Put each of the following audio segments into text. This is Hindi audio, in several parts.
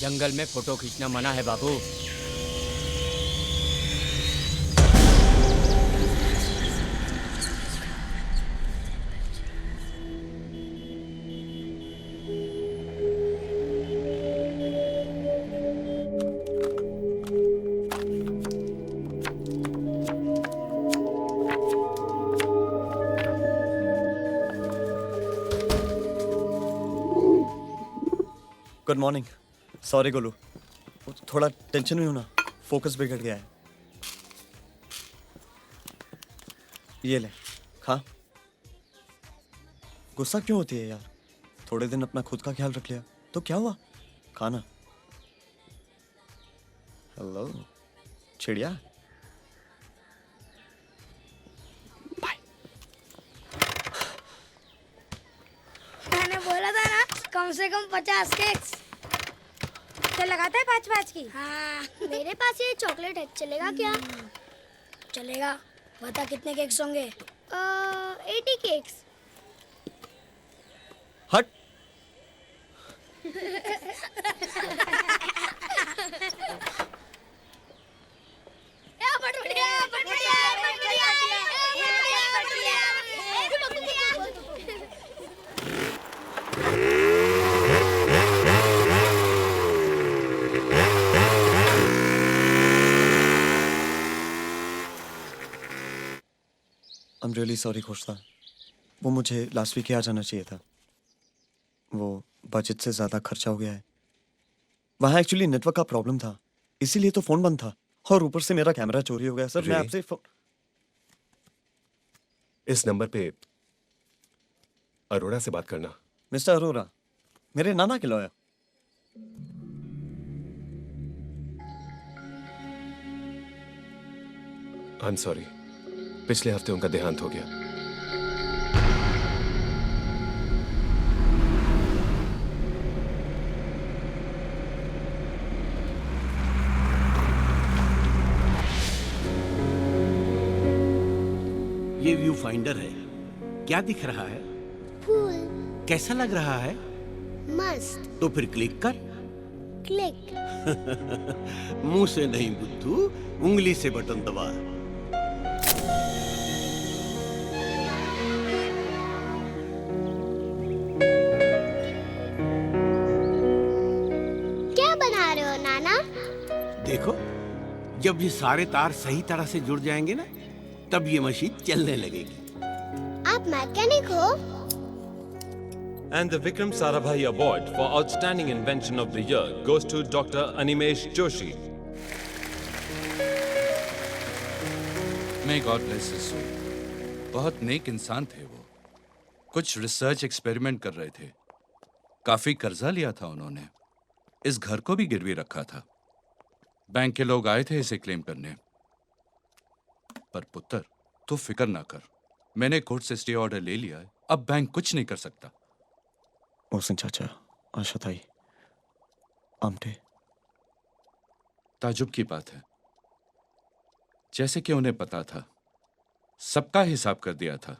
जंगल में फोटो खींचना मना है बाबू। Good morning. सॉरी गोलू, थोड़ा टेंशन में हूं ना, फोकस बिगड़ गया है। ये ले खा। गुस्सा क्यों होती है यार? थोड़े दिन अपना खुद का ख्याल रख लिया तो क्या हुआ? खाना। हेलो चिड़िया। बाय। मैंने बोला था ना कम से कम 50 केक्स। तो लगाता है 5-5 की। हाँ, मेरे पास ये चॉकलेट है, चलेगा क्या? चलेगा। बता कितने केक्स होंगे? 80 केक्स। हट। I'm really sorry खोशता। वो मुझे लास्ट वीक ही आ जाना चाहिए था। वो बजट से ज़्यादा खर्चा हो गया है। वहाँ एक्चुअली नेटवर्क का प्रॉब्लम था, इसीलिए तो फ़ोन बंद था। और ऊपर से मेरा कैमरा चोरी हो गया। सर मैं आपसे इस नंबर पे अरोड़ा से बात करना। मिस्टर अरोड़ा, मेरे नाना के लॉयर। आई एम सॉरी, पिछले हफ्ते उनका देहांत हो गया। ये व्यू फाइंडर है। क्या दिख रहा है? फूल। कैसा लग रहा है? मस्त। तो फिर क्लिक कर। क्लिक। मुंह से नहीं बुद्धू, उंगली से बटन दबा। क्या बना रहे हो नाना? देखो, जब ये सारे तार सही तरह से जुड़ जाएंगे ना, तब ये मशीन चलने लगेगी। आप मैकेनिक हो? And the Vikram Sarabhai Award for Outstanding Invention of the Year goes to Dr. Animesh Joshi. May God bless his soul. बहुत नेक इंसान थे वो। कुछ रिसर्च एक्सपेरिमेंट कर रहे थे। काफी कर्जा लिया था उन्होंने। इस घर को भी गिरवी रखा था। बैंक के लोग आए थे इसे क्लेम करने। पर पुत्र, तू फिक्र ना कर। मैंने कोर्ट से स्टे ऑर्डर ले लिया है। अब बैंक कुछ नहीं कर सकता। मोहसिन चाचा, आशा ताई, आमटे। ताजुब की बात है, जैसे कि उन्हें पता था, सबका हिसाब कर दिया था।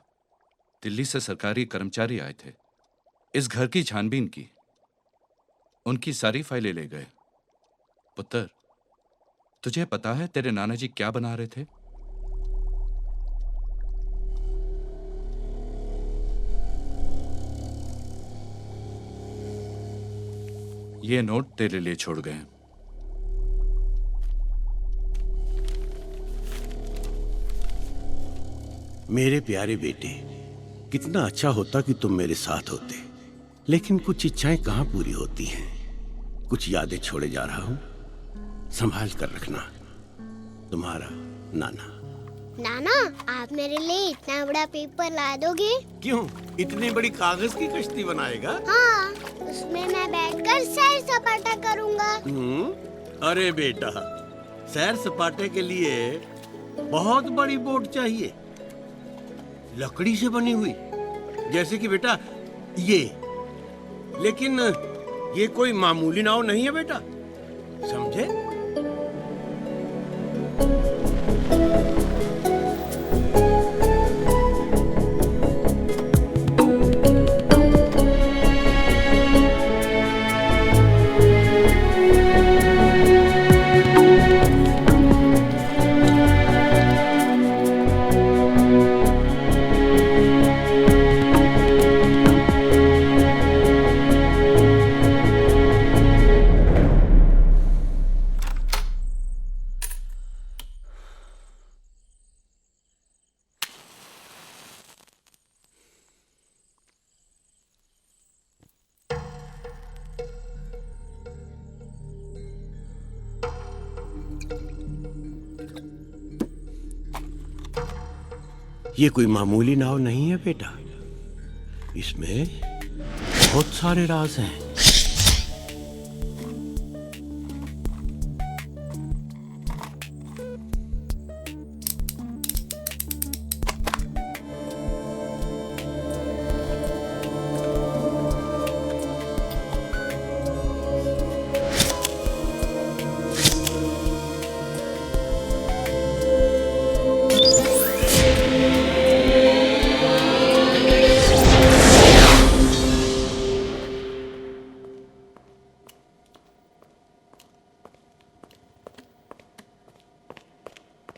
दिल्ली से सरकारी कर्मचारी आए थे, इस घर की छानबीन की, उनकी सारी फाइलें ले गए। पुत्र, तुझे पता है तेरे नाना जी क्या बना रहे थे? ये नोट तेरे लिए छोड़ गए हैं। मेरे प्यारे बेटे, कितना अच्छा होता कि तुम मेरे साथ होते, लेकिन कुछ इच्छाएं कहाँ पूरी होती हैं। कुछ यादें छोड़े जा रहा हूं, संभाल कर रखना। तुम्हारा नाना। नाना, आप मेरे लिए इतना बड़ा पेपर ला दोगे? क्यों, इतनी बड़ी कागज की कश्ती बनाएगा? हाँ, उसमें मैं बैठकर सैर सपाटा करूँगा। अरे बेटा, सैर सपाटे के लिए बहुत बड़ी बोट चाहिए, लकड़ी से बनी हुई, जैसे कि बेटा ये। लेकिन ये कोई मामूली नाव नहीं है बेटा, समझे? ये कोई मामूली नाव नहीं है बेटा, इसमें बहुत सारे राज हैं।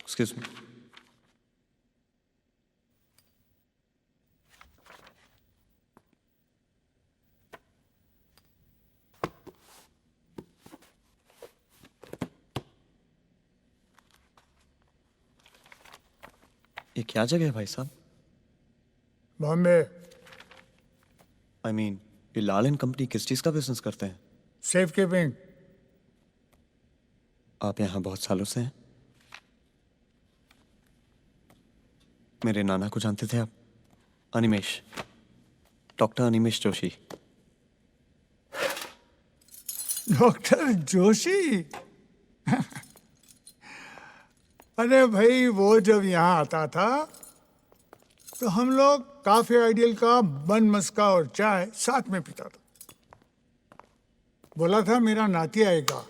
Excuse me. ये क्या जगह है भाई साहब? बॉम्बे आई मीन ये लाल एंड कंपनी किस चीज का बिजनेस करते हैं? Safe keeping. आप यहाँ बहुत सालों से हैं? मेरे नाना को जानते थे आप? अनिमेश, डॉक्टर अनिमेश जोशी। डॉक्टर जोशी? अरे भाई, वो जब यहाँ आता था तो हम लोग काफी आइडियल का बन मस्का और चाय साथ में पीता था। बोला था मेरा नाती आएगा।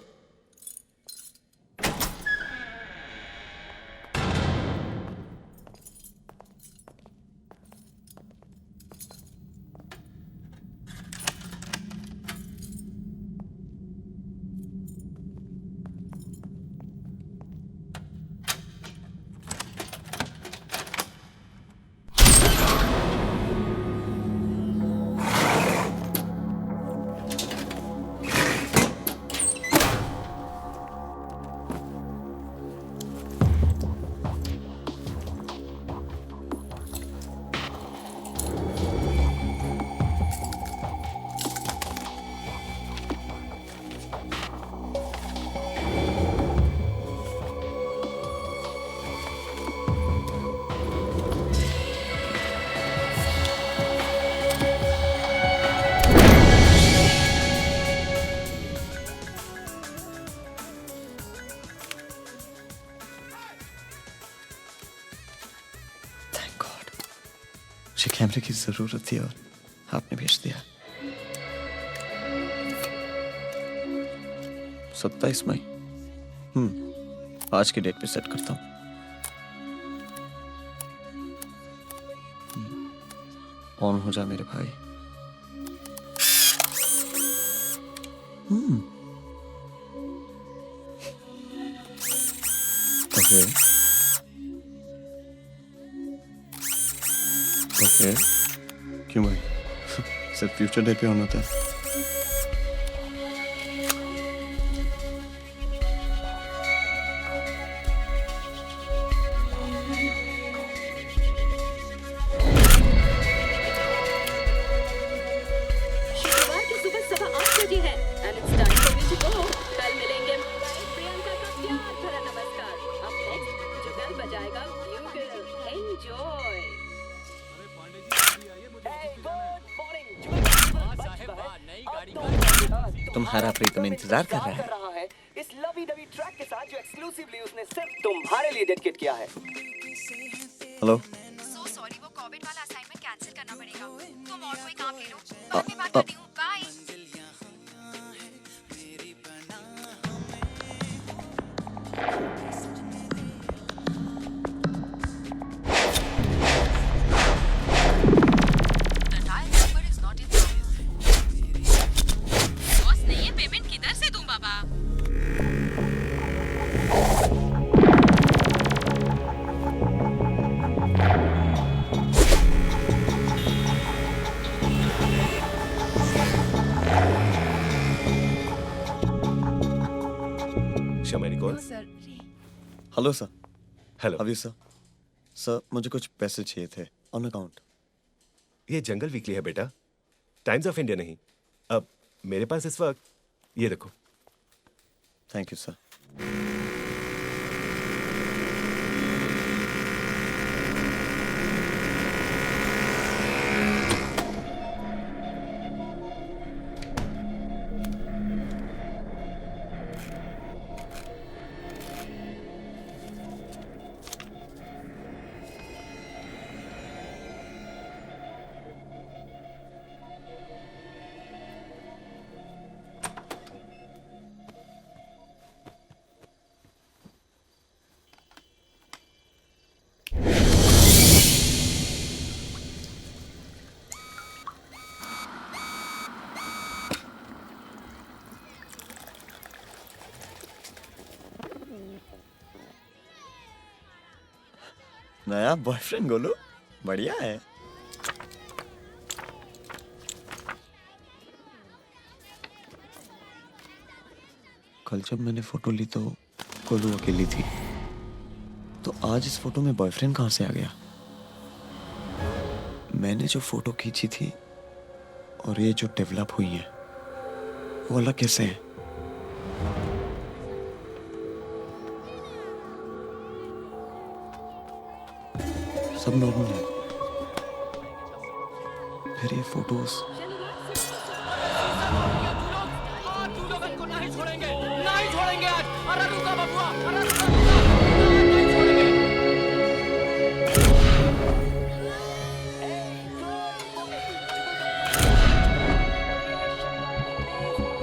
मुझे कैमरे की जरूरत थी और आपने भेज दिया। 27 मई। आज की डेट पे सेट करता हूँ। ऑन हो जा मेरे भाई। ओके ओके, क्यों भाई? सिर्फ फ्यूचर डेट पे ऑन होता है। शुक्रवार की सुबह 8:15 बजे है and it's time for me to go. कल मिलेंगे प्रियंका का प्यार भरा नमस्कार। अब नेक्स्ट जुगल बजाएगा ब्यूगल। एंजॉय। तुम्हारा प्रीतम इंतजार कर रहा है। इस लवी डवी ट्रैक के साथ जो एक्सक्लूसिवली उसने सिर्फ तुम्हारे लिए डेडिकेट किया है। हेलो। सो सॉरी, वो कोविड वाला असाइनमेंट कैंसिल करना पड़ेगा। तुम और कोई काम ले लो। बाद में बात करती हूँ। बाय। Hello sir. हेलो। अभी सर मुझे कुछ पैसे चाहिए थे ऑन अकाउंट। ये जंगल वीकली है बेटा, टाइम्स ऑफ इंडिया नहीं। अब मेरे पास इस वक्त ये देखो। Thank you sir. नया बॉयफ्रेंड गोलू, बढ़िया है। कल जब मैंने फोटो ली तो गोलू अकेली थी, तो आज इस फोटो में बॉयफ्रेंड कहां से आ गया? मैंने जो फोटो खींची थी और ये जो डेवलप हुई है वो अलग कैसे है? सब नॉर्मल है, फिर ये फोटोज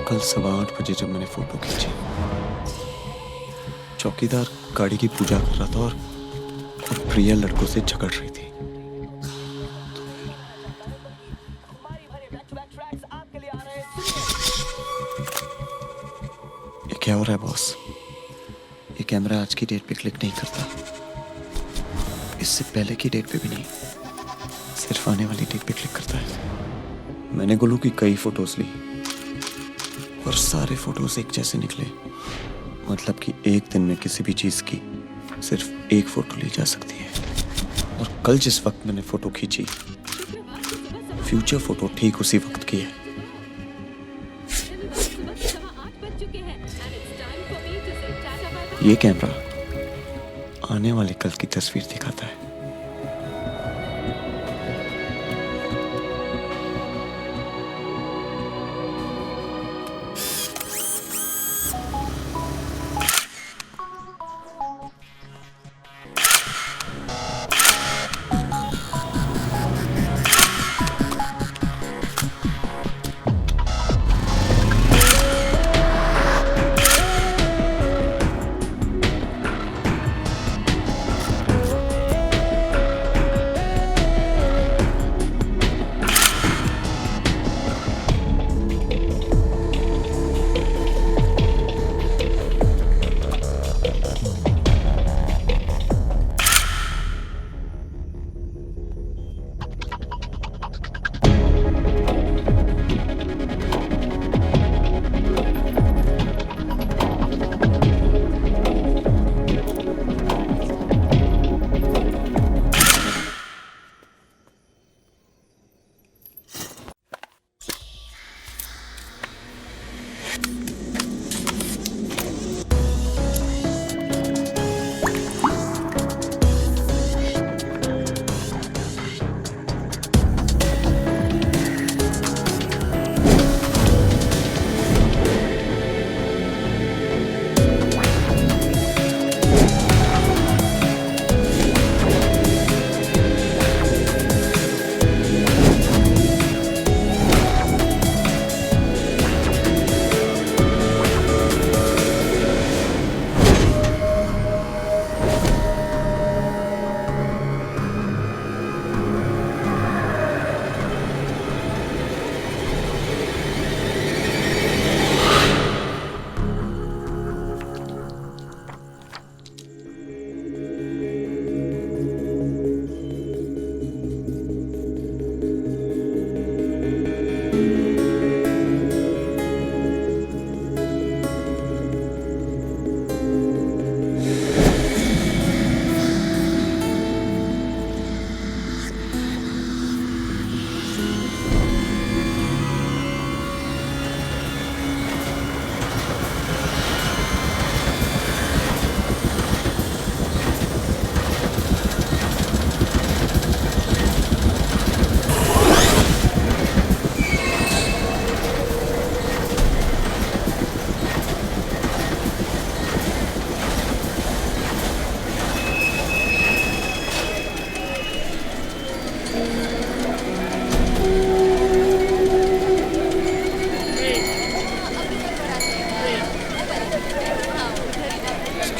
कल 8:15 बजे जब मैंने फोटो खींची, चौकीदार गाड़ी की पूजा कर रहा था और प्रिया लड़कों से झगड़ रही थी। ये क्या हो रहा है बॉस? ये कैमरा आज की डेट पे क्लिक नहीं करता, इससे पहले की डेट पे भी नहीं, सिर्फ आने वाली डेट पे क्लिक करता है। मैंने गोलू की कई फोटोज ली और सारे फोटोज एक जैसे निकले, मतलब कि एक दिन में किसी भी चीज की सिर्फ एक फोटो ली जा सकती है। और कल जिस वक्त मैंने फोटो खींची, फ्यूचर फोटो ठीक उसी वक्त की है। ये कैमरा आने वाले कल की तस्वीर दिखाता है।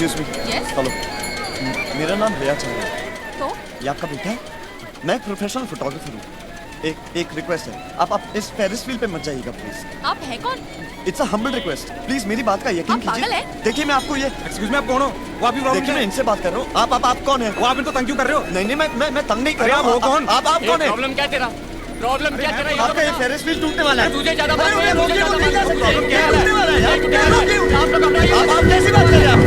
Excuse me. Yes? हेलो, मेरा नाम रिया चंद्र है। तो ये आपका बेटा है? मैं एक प्रोफेशनल फोटोग्राफर हूँ। एक रिक्वेस्ट है, आप इस फेरिस व्हील पे मत जाइएगा प्लीज। आप हैं कौन? It's a humble request, please मेरी बात का यकीन आप पागल कीजिए। हैं? देखिए मैं आपको ये एक्सक्यूज मी, आप कौन हो? वो आपकी प्रॉब्लम देखिए क्या मैं है? इनसे बात कर रहा हूँ। आप कौन है? वो आप इनको तंग क्यों कर रहे हो? नहीं मैं तंग नहीं कर अरे रहा आप हूँ। हो कौन? आप कौन है? प्रॉब्लम क्या तेरा? प्रॉब्लम क्या तेरा? ये तो आपका ये बता। फेरिस व्हील टूटने वाला है। तुझे ज्यादा बात अरे नहीं है, रोकिए, मुझे रोकिए, ज्यादा नहीं जा बात सकते। नहीं है। क्या टूटने वाला है यार? क्या क्या टूटने रोकिए? वाला है? आप लोग घबराइए। आप कैसी बात कर रहे हैं आप?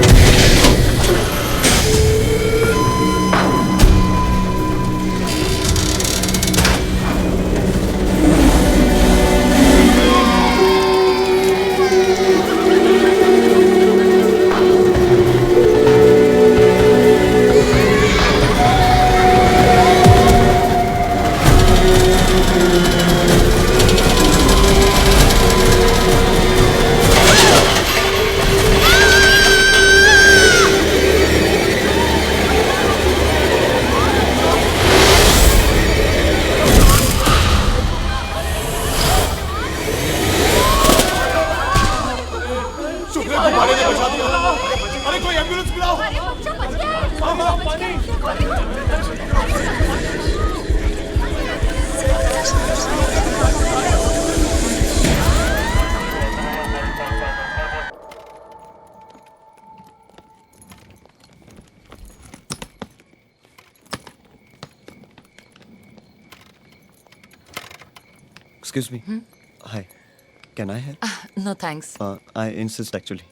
अरे कोई एम्बुलेंस बुलाओ। Excuse me. Hi. Can I help? No thanks. I insist actually.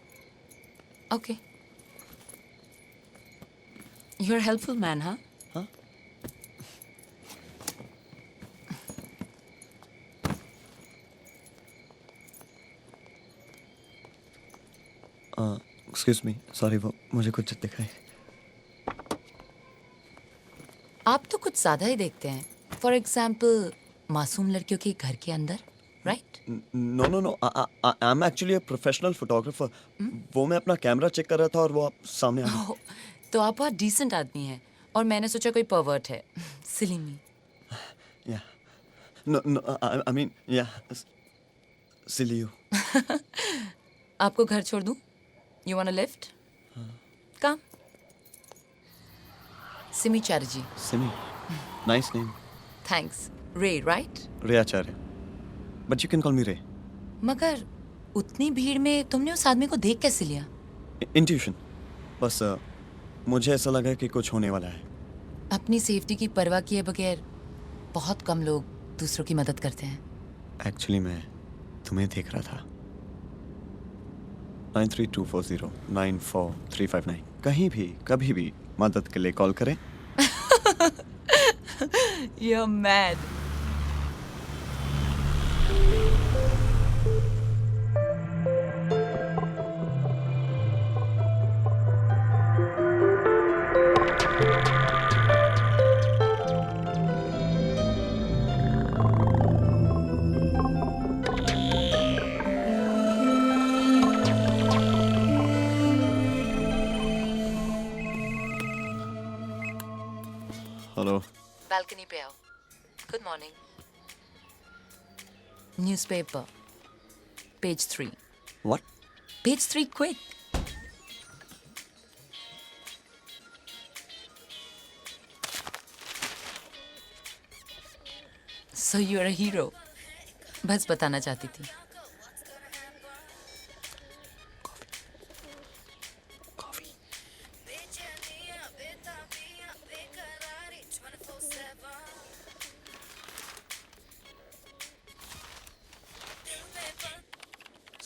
Okay. You're a helpful man, huh? Huh? Excuse me. Sorry, वो मुझे कुछ दिखाई। आप तो कुछ ज्यादा ही देखते हैं. For example, मासूम लड़कियों के घर के अंदर, right? No. I'm actually a professional photographer. वो मैं अपना कैमरा चेक कर रहा था और वो आप सामने आ गए। Oh, तो आप बहुत decent आदमी हैं और मैंने सोचा कोई pervert है. Silly me. Yeah. No. I mean, yeah. Silly you. आपको घर छोड़ दूं? You want a lift? Come. Simi Chatterjee. Simi. Nice name. Thanks. Ray, right? Ray Acharya. But you can call me Ray. मगर उतनी भीड़ में तुमने उस आदमी को देख कैसे लिया? Intuition. बस मुझे ऐसा लगा कि कुछ होने वाला है। अपनी सेफ्टी की परवाह किए बगैर बहुत कम लोग दूसरों की मदद करते हैं. Actually मैं तुम्हें देख रहा था। 9324094359 कहीं भी कभी भी मदद के लिए कॉल करें। You're mad. हेलो। Balcony पे आओ. Good morning. Newspaper. Page 3. What? Page 3, quick. So you're a hero. बस बताना चाहती थी.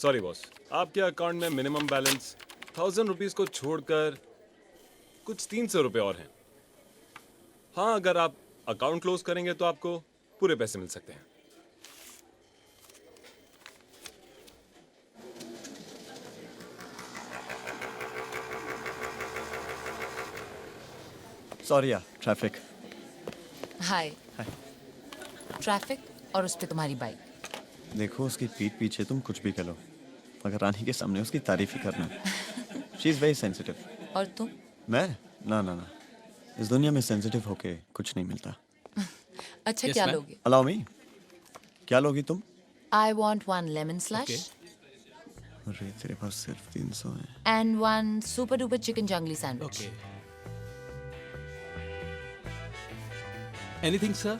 सॉरी बॉस, आपके अकाउंट में मिनिमम बैलेंस 1000 रुपीज को छोड़कर कुछ 300 रुपए और हैं. हाँ, अगर आप अकाउंट क्लोज करेंगे तो आपको पूरे पैसे मिल सकते हैं. सॉरी यार, ट्रैफिक। हाय। ट्रैफिक और उस पे तुम्हारी बाइक। देखो उसकी पीठ पीछे तुम कुछ भी कह लो, मगर रानी के सामने उसकी तारीफ ही करना। She is very sensitive. और तुम? मैं? ना, इस दुनिया में सेंसिटिव होके कुछ नहीं मिलता। अच्छा, क्या लोगे? Allow me. क्या लोगी तुम? I want one lemon slush. अरे तेरे पास सिर्फ 300 है। And one super duper chicken jungly sandwich. Okay. Anything, sir?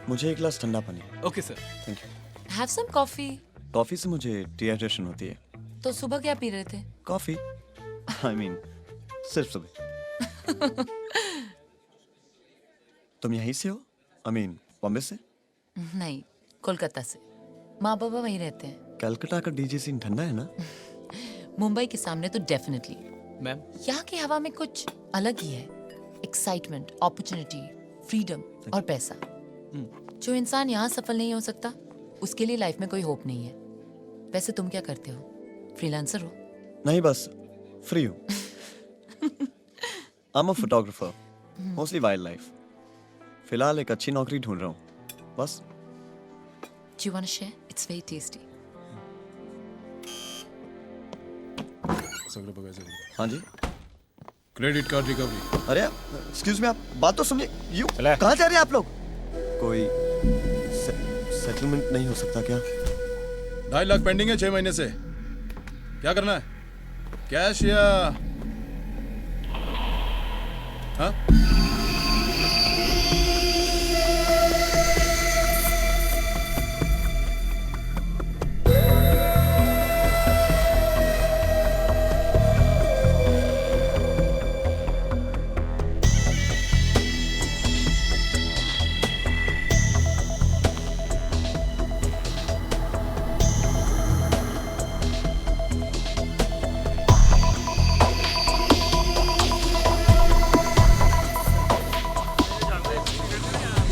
मुझे एक गिलास ठंडा पानी। Okay sir. Thank you. Have some coffee. Coffee से मुझे डिहाइड्रेशन होती है। तो सुबह क्या पी रहे थे? कॉफी आई मीन सिर्फ सुबह। तुम यहीं से हो? आई मीन बॉम्बे से? नहीं, कोलकाता से। माँ बाबा वहीं रहते हैं। कलकत्ता का डीजे सीन ठंडा है ना? मुंबई के सामने तो डेफिनेटली। मैम यहाँ की हवा में कुछ अलग ही है। एक्साइटमेंट, अपॉर्चुनिटी, फ्रीडम और पैसा। जो इंसान यहाँ सफल नहीं हो सकता, उसके लिए लाइफ में कोई होप नहीं है। वैसे तुम क्या करते हो? फ्रीलांसर हो? नहीं, बस फ्री हूँ। I am a photographer, mostly wild life. फिलहाल एक अच्छी नौकरी ढूंढ रहा हूँ, बस। Do you want to share? It's very tasty. हाँ जी। Credit card recovery. अरे एक्सक्यूज मी, आप बात तो सुनिए। यू कहाँ जा रहे हैं आप लोग? कोई सेटलमेंट नहीं हो सकता क्या? 2.5 लाख पेंडिंग है 6 महीने से। क्या करना है? कैश या हाँ?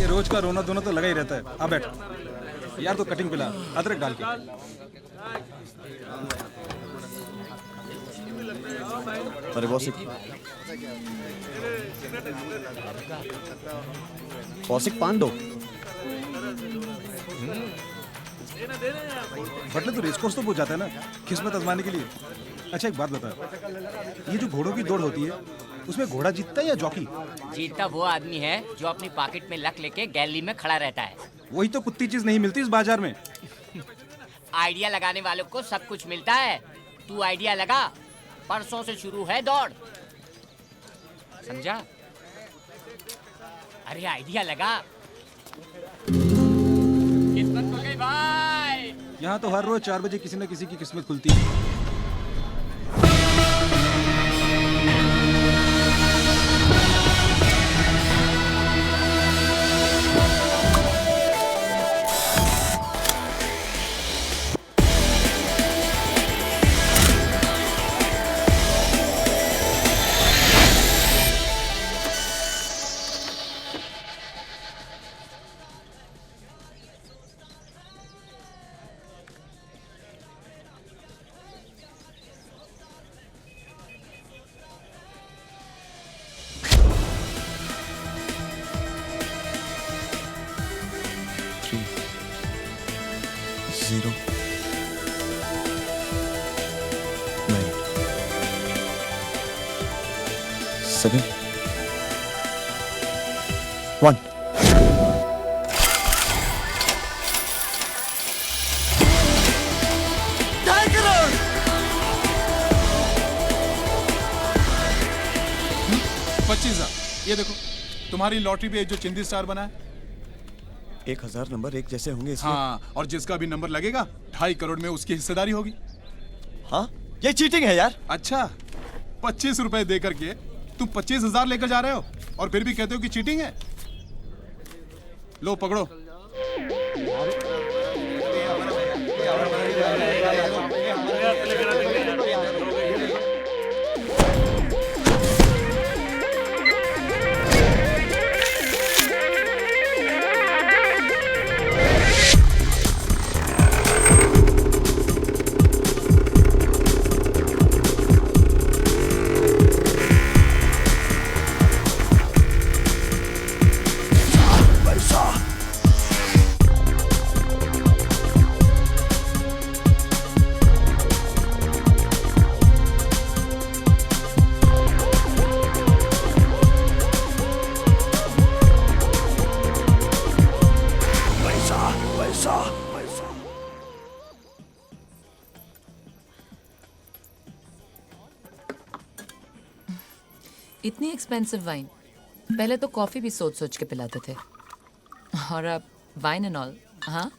रोज का रोना धोना तो लगा ही रहता है। आ बैठ यार, तो कटिंग पिला अदरक डाल के। अरे बॉसिक, बॉसिक पान दो। बटले तो रेस कोर्स तो पूछ जाता है ना, किस्मत आजमाने के लिए। अच्छा एक बात बता, ये जो घोड़ों की दौड़ होती है, उसमें घोड़ा जीतता है या जॉकी? जीतता वो आदमी है जो अपनी पॉकेट में लक लेके गैलरी में खड़ा रहता है। वही तो कुत्ती चीज नहीं मिलती इस बाजार में। आइडिया लगाने वालों को सब कुछ मिलता है। तू आइडिया लगा, परसों से शुरू है दौड़, समझा? अरे आइडिया लगा। किस्मत खुल गई भाई। यहाँ तो हर रोज 4 बजे किसी न किसी की किस्मत खुलती है। Zero. 9. 7. 1. ये देखो, तुम्हारी लॉटरी पे जो चिंदी स्टार बना है। 1000 नंबर एक जैसे होंगे इसलिए। हाँ, और जिसका भी नंबर लगेगा 2.5 करोड़ में उसकी हिस्सेदारी होगी। हाँ, ये चीटिंग है यार। अच्छा, 25 रुपए दे करके तुम 25,000 लेकर जा रहे हो और फिर भी कहते हो कि चीटिंग है। लो पकड़ो। इतनी एक्सपेंसिव वाइन, पहले तो कॉफी भी सोच सोच के पिलाते थे, और अब वाइन एंड ऑल. हाँ,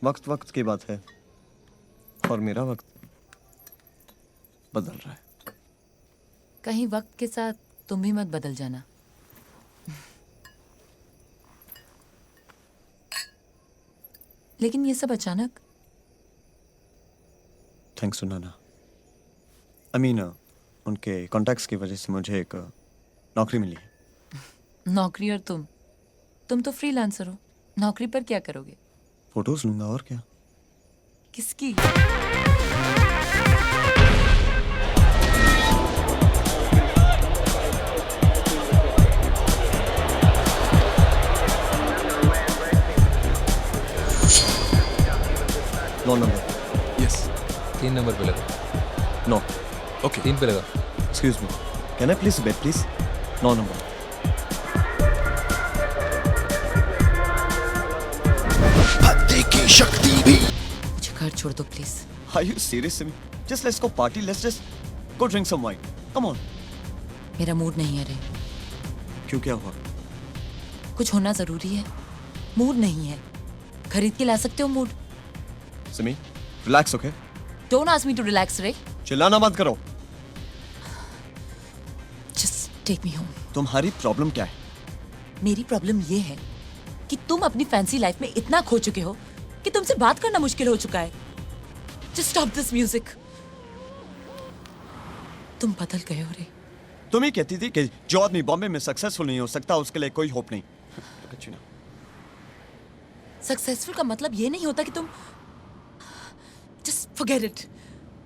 वक्त वक्त की बात है और मेरा वक्त बदल रहा है. कहीं वक्त के साथ तुम भी मत बदल जाना. लेकिन ये सब अचानक. Thanks to Nana. I mean उनके कॉन्टैक्ट्स की वजह से मुझे एक नौकरी मिली है. नौकरी और तुम तो फ्रीलांसर हो. नौकरी पर क्या करोगे? फोटोज लूंगा और क्या. किसकी? No number. यस. 3 नंबर पे लगा. नो. ओके. 3 पे लगा. Excuse me. Can I please bet please. No number. मुझे घर छोड़ दो please. Are you serious, Simi? Just let's go party. Let's just go drink some wine. Come on. मेरा मूड नहीं है रे. क्यों, क्या हुआ? कुछ होना जरूरी है. मूड नहीं है. खरीद के ला सकते हो mood. Simi, relax, okay? Don't ask me to relax रे. चिल्लाना मत करो. Just take me home. तुम्हारी प्रॉब्लम क्या है? मेरी प्रॉब्लम ये है कि तुम अपनी फैंसी लाइफ में इतना खो चुके हो कि तुमसे बात करना मुश्किल हो चुका है. Just stop this music. तुम बदल गए हो रे. तुम ही कहती थी कि जो आदमी बॉम्बे में सक्सेसफुल नहीं हो सकता उसके लिए कोई होप नहीं. सक्सेसफुल का मतलब ये नहीं होता कि तुम. Just forget it.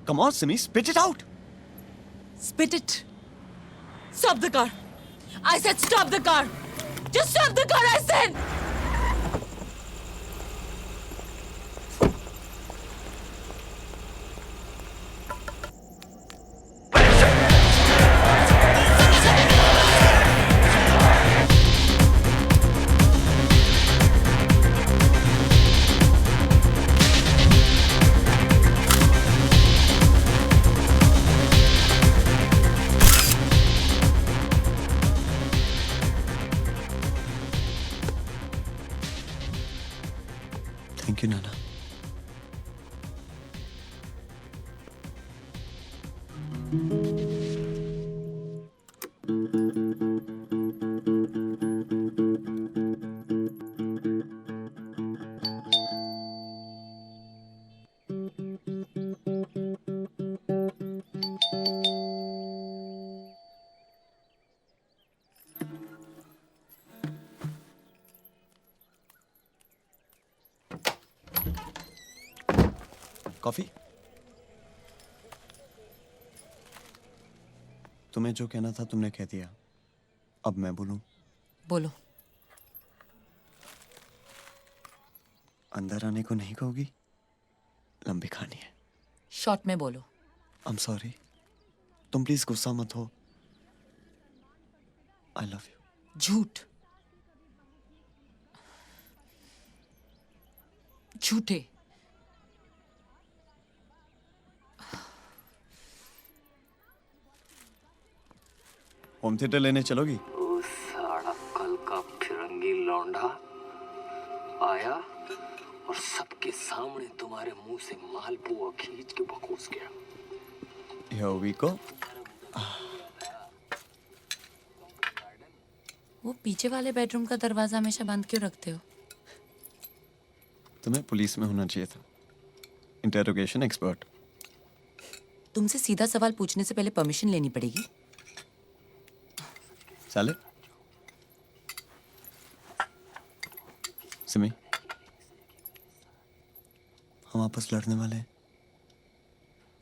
Come on, Simi, spit it out. Spit it. Stop the car. I said stop the car. Just stop the car, I said. Thank you, Nana. Coffee? तुम्हें जो कहना था तुमने कह दिया. अब मैं बोलूं? बोलो. अंदर आने को नहीं कहोगी? लंबी कहानी है. शॉर्ट में बोलो. I'm sorry. तुम प्लीज गुस्सा मत हो. I love you. झूठ. झूठे. होम थिएटर लेने चलोगी? साड़ा कल का फिरंगी लौंडा आया और सबके सामने तुम्हारे मुंह से मालपुआ खींच के बकोस गया. Here we go. वो पीछे वाले बेडरूम का दरवाजा हमेशा बंद क्यों रखते हो? तुम्हें पुलिस में होना चाहिए था. Interrogation expert. तुमसे सीधा सवाल पूछने से पहले परमिशन लेनी पड़ेगी. साले. सिमी, हम आपस लड़ने वाले हैं.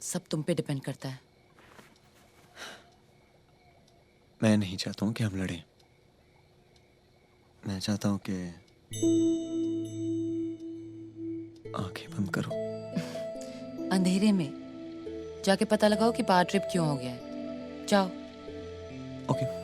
सब तुम पे डिपेंड करता है. मैं नहीं चाहता हूँ कि हम लड़ें. मैं चाहता हूँ कि आंखें बंद करो. अंधेरे में जाके पता लगाओ कि पावर ट्रिप क्यों हो गया है. जाओ. ओके.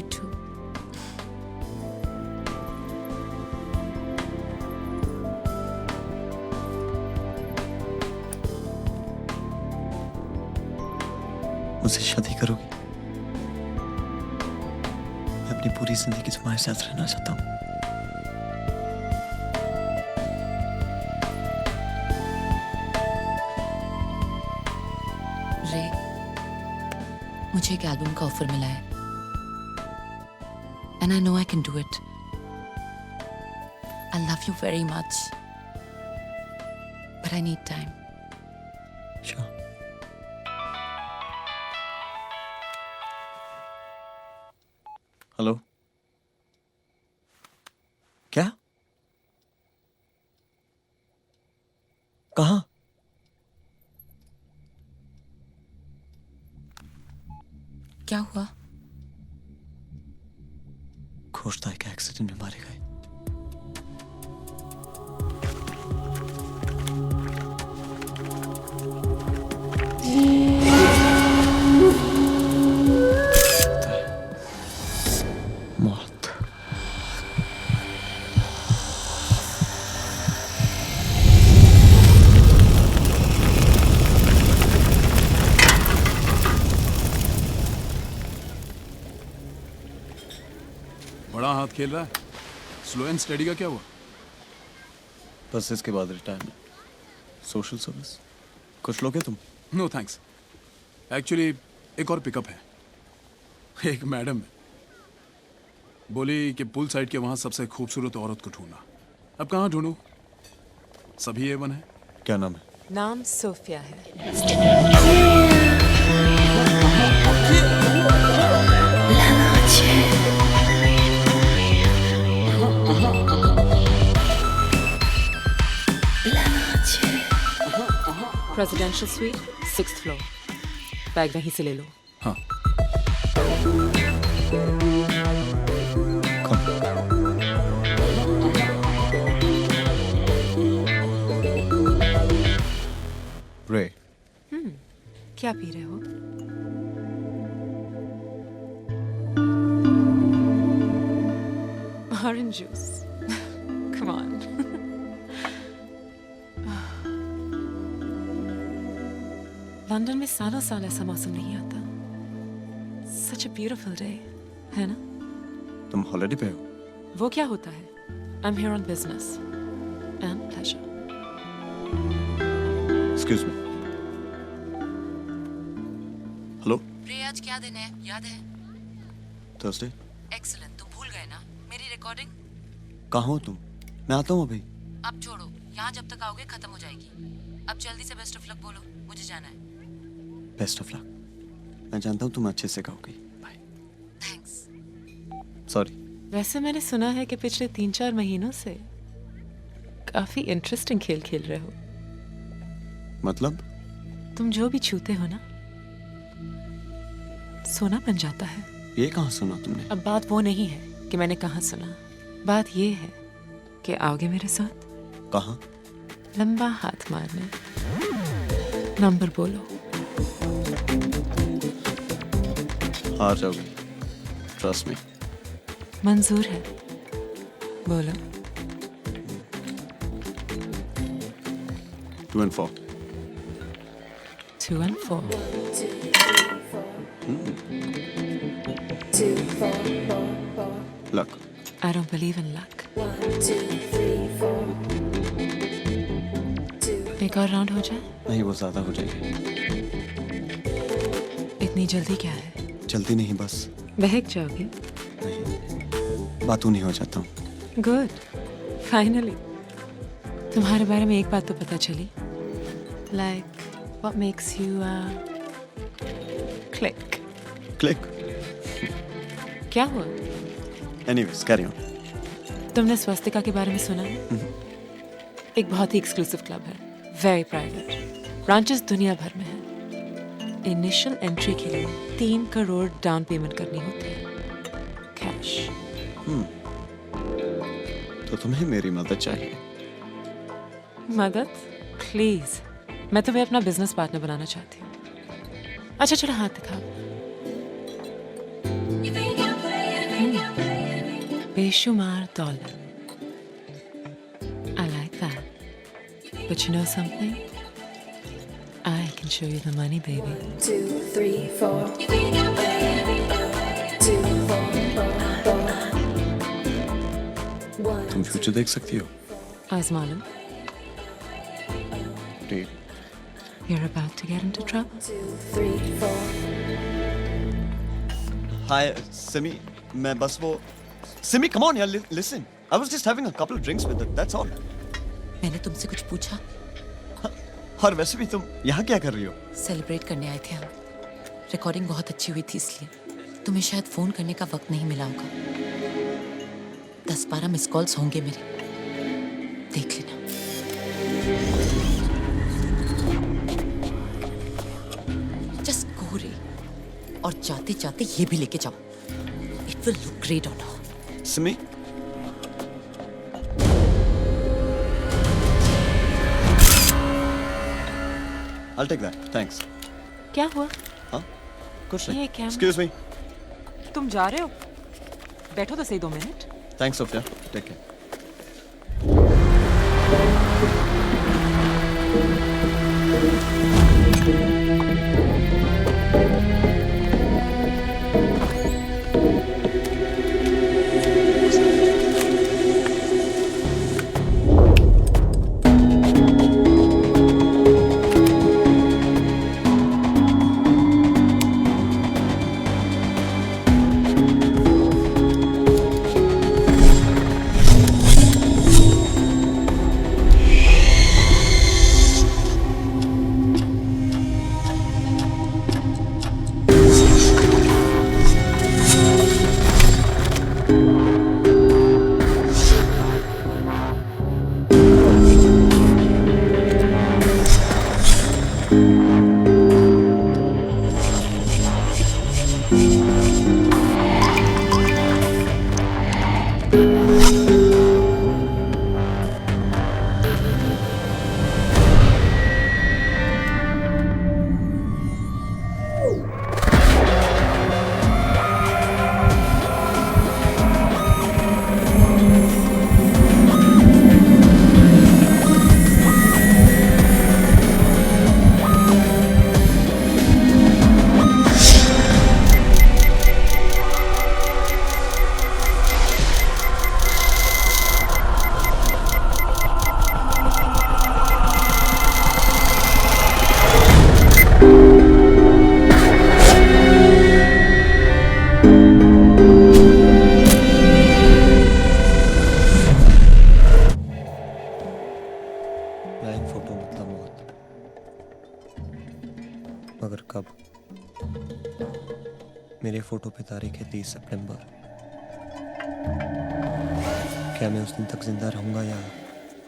too. मुझसे शादी करोगी? मैं अपनी पूरी जिंदगी तुम्हारे साथ रहना चाहता हूँ। रे, मुझे एक एल्बम का ऑफर मिला है and I know I can do it. I love you very much, but I need time. Sure. Hello, क्या? कहाँ? क्या हुआ? खोजता है कि एक्सीडेंट में मारे गए। मौत। बड़ा हाथ खेल रहा है। स्लो एंड स्टडी का क्या हुआ? बस इसके बाद रिटायरमेंट। Social service. कुछ लोगे तुम? No thanks. एक्चुअली एक और पिकअप है। एक मैडम है, बोली कि पुल साइड के वहां सबसे खूबसूरत औरत को ढूंढना। अब कहाँ ढूंढूं? सभी A1 है। क्या नाम है? नाम सोफिया है। Presidential suite 6th floor. Bag वहीं से ले लो। हाँ। रे। क्या पी रहे हो? Orange juice. Come on. London में सालों साल ऐसा मौसम नहीं आता। Such a beautiful day, है ना? तुम हॉलिडे पे हो? वो क्या होता है? I'm here on business and pleasure. Excuse me. Hello. रे, आज क्या दिन है? याद है? थर्सडे। एक्सीलेंट। तुम भूल गए ना मेरी रिकॉर्डिंग? कहाँ हो तुम? मैं आता हूँ अभी। अब छोड़ो, यहाँ जब तक आओगे खत्म हो जाएगी। अब जल्दी से बेस्ट ऑफ लक बोलो, मुझे जाना है। Best of luck. मैं जानता हूँ तुम अच्छे से गाओगी। बाय। थैंक्स। सॉरी। वैसे मैंने सुना है कि पिछले 3-4 महीनों से काफी इंटरेस्टिंग खेल खेल रहे हो। मतलब? तुम जो भी छूते हो ना, सोना बन जाता है। ये कहाँ सुना तुमने? अब बात वो नहीं है कि मैंने कहाँ सुना, बात ये है कि आओगे मेरे साथ? कहाँ? लंबा हाथ मारने। नंबर बोलो। हार जाओगे। Trust me. मंजूर है, बोलो। 2 and 4. 2 and 4. 2, 4, 4, 4. Luck. I don't believe in luck. 1, 2, 3, 4. एक और राउंड हो जाए? नहीं, वो ज्यादा हो जाएगी। इतनी जल्दी क्या है? जल्दी नहीं, बस बहक जाओगे? नहीं, बातूं नहीं हो जाता हूँ। Good, finally. तुम्हारे बारे में एक बात तो पता चली। Like, what makes you click? Click. क्या हुआ? Anyways, carry on. तुमने स्वस्तिका के बारे में सुना है? एक बहुत ही एक्सक्लूसिव क्लब है, वेरी प्राइवेट, ब्रांचेस दुनिया भर में है। इनिशियल एंट्री के लिए 3 करोड़ डाउन पेमेंट करनी होती है, कैश। तो तुम्हें मेरी मदद चाहिए? मदद? प्लीज, मैं तुम्हें अपना बिजनेस पार्टनर बनाना चाहती हूँ। अच्छा चलो हाथ दिखाओ। बेशुमार दौलत. I like that. But you know something? I can show you the money, baby. 2, 3, 4. 2, 4, 4. तुम फ्यूचर देख सकती हो? आजमा लो. Great. You're about to get into trouble. 2, 3, 4. Hi, Simi. मैं बस वो Simi, come on, यार, listen. I was just having a couple of drinks with her. That's all. मैंने तुमसे कुछ पूछा? और वैसे भी तुम यहाँ क्या कर रही हो? सेलिब्रेट करने आए थे हम. रिकॉर्डिंग बहुत अच्छी हुई थी इसलिए. तुम्हें शायद फोन करने का वक्त नहीं मिला होगा. 10-12 मिस कॉल्स होंगे मेरे. देख लेना. जस्ट गो रे. और जाते जाते ये भी लेके जाओ. It will look great on her. Simi. I'll take that. Thanks. क्या हुआ? हाँ? कुछ नहीं. ये कैमरा- Excuse me. तुम जा रहे हो? बैठो तो सही 2 minute. Thanks, Sophia. Take care. मगर कब? मेरे फोटो पे तारीख है 30 सितंबर. क्या मैं उस दिन तक जिंदा रहूंगा या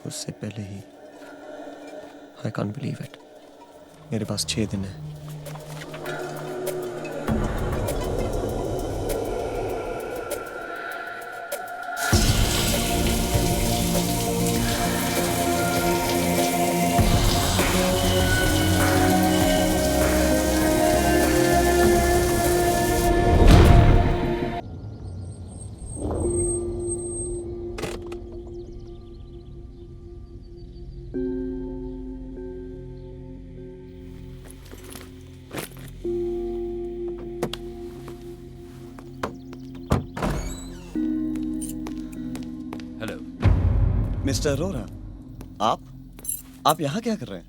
उससे पहले ही? I can't believe it. मेरे पास 6 दिन है. मिस्टर अरोरा, आप यहाँ क्या कर रहे हैं?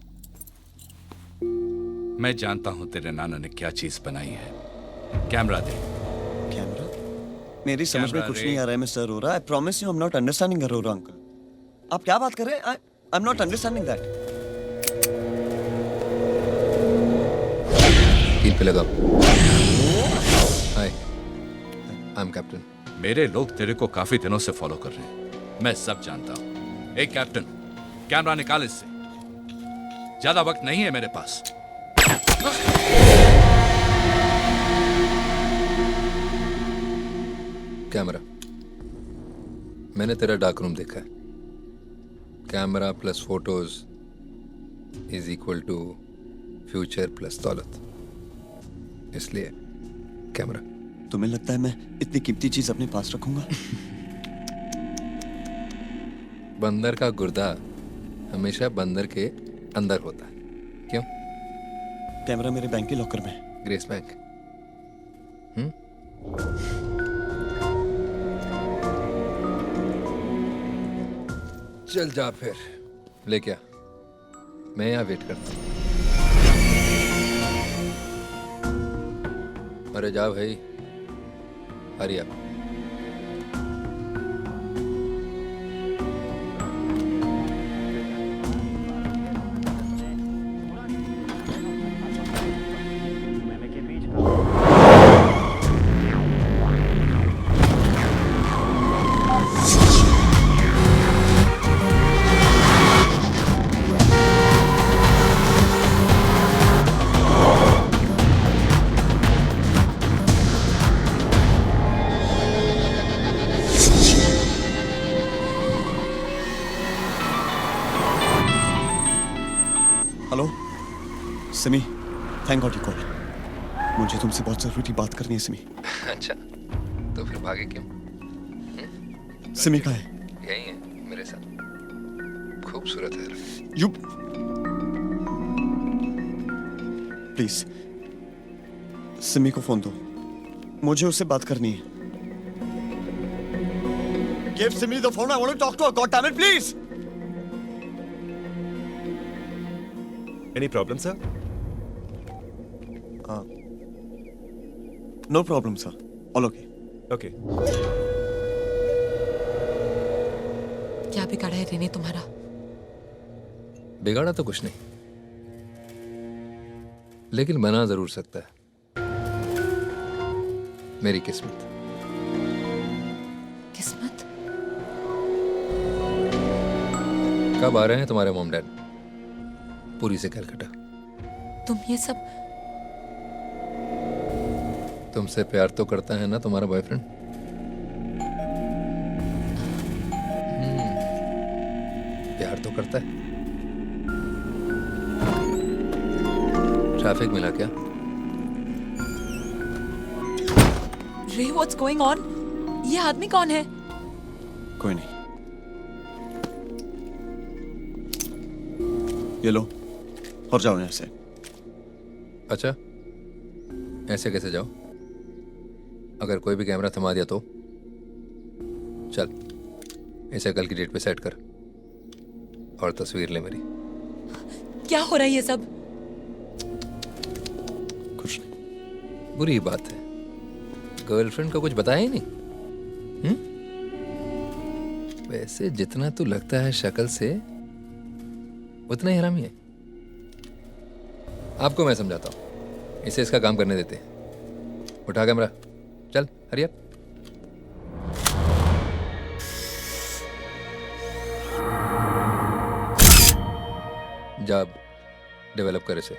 मैं जानता हूँ तेरे नाना ने क्या चीज बनाई है. कैमरा दे. कैमरा? मेरी समझ में कुछ नहीं आ रहा है mister Arora. I promise you I am not understanding Arora uncle. आप क्या बात कर रहे हैं? I am not understanding that. कील पे लगाओ. हाय, आई एम कैप्टन. मेरे लोग तेरे को काफी दिनों से फॉलो कर रहे हैं. मैं सब जानता हूँ. एक कैप्टन, कैमरा निकाल इससे. ज्यादा वक्त नहीं है मेरे पास. कैमरा. मैंने तेरा डार्क रूम देखा है. Camera plus photos is equal to future plus दौलत. इसलिए कैमरा. तुम्हें लगता है मैं इतनी कीमती चीज अपने पास रखूंगा? बंदर का गुर्दा हमेशा बंदर के अंदर होता है। क्यों? कैमरा मेरे बैंक के लॉकर में है। Grace bank. चल जा फिर, ले क्या, मैं यहाँ वेट करता हूँ। अरे जा भाई, हरी आप। Hello Simi, thank God you call. मुझे तुमसे बहुत जरूरी बात करनी है सिमी। अच्छा, तो फिर भागे क्यों? सिमी कहाँ है? यही है मेरे साथ, खूबसूरत है। यू प्लीज सिमी को फोन दो, मुझे उससे बात करनी है। Give Simi the phone. I want to talk to her. God damn it, please. Any problem, sir? No problem, sir. All okay. Okay. क्या बिगाड़ा है रेने तुम्हारा? बिगाड़ा तो कुछ नहीं, लेकिन बना जरूर सकता है। मेरी किस्मत। किस्मत? कब आ रहे हैं तुम्हारे मॉम डैड? पूरी से कलकत्ता। तुम ये सब? तुमसे प्यार तो करता है ना तुम्हारा बॉयफ्रेंड? प्यार तो करता है। ट्रैफिक मिला क्या? रे, व्हाट्स गोइंग ऑन? ये आदमी कौन है? कोई नहीं, ये लो और जाओ यहाँ से। अच्छा, ऐसे कैसे जाओ? अगर कोई भी कैमरा थमा दिया तो? चल, इसे कल की डेट पे सेट कर और तस्वीर ले मेरी। क्या हो रहा है ये सब? कुछ नहीं। बुरी बात है, गर्लफ्रेंड को कुछ बताया ही नहीं। वैसे जितना तू लगता है शक्ल से, उतना ही हरामी है। आपको मैं समझाता हूं, इसे इसका काम करने देते। उठा कैमरा, चल हरी अप। जा डेवलप कर इसे।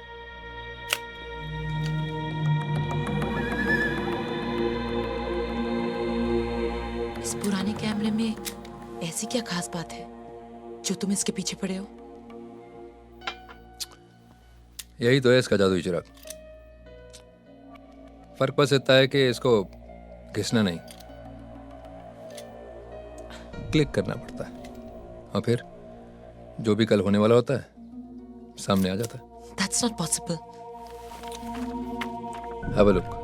इस पुराने कैमरे में ऐसी क्या खास बात है जो तुम इसके पीछे पड़े हो? यही तो है इसका जादुई चिराग। फर्क बस इतना है कि इसको घिसना नहीं, क्लिक करना पड़ता है, और फिर जो भी कल होने वाला होता है सामने आ जाता है। That's not possible. Have a look.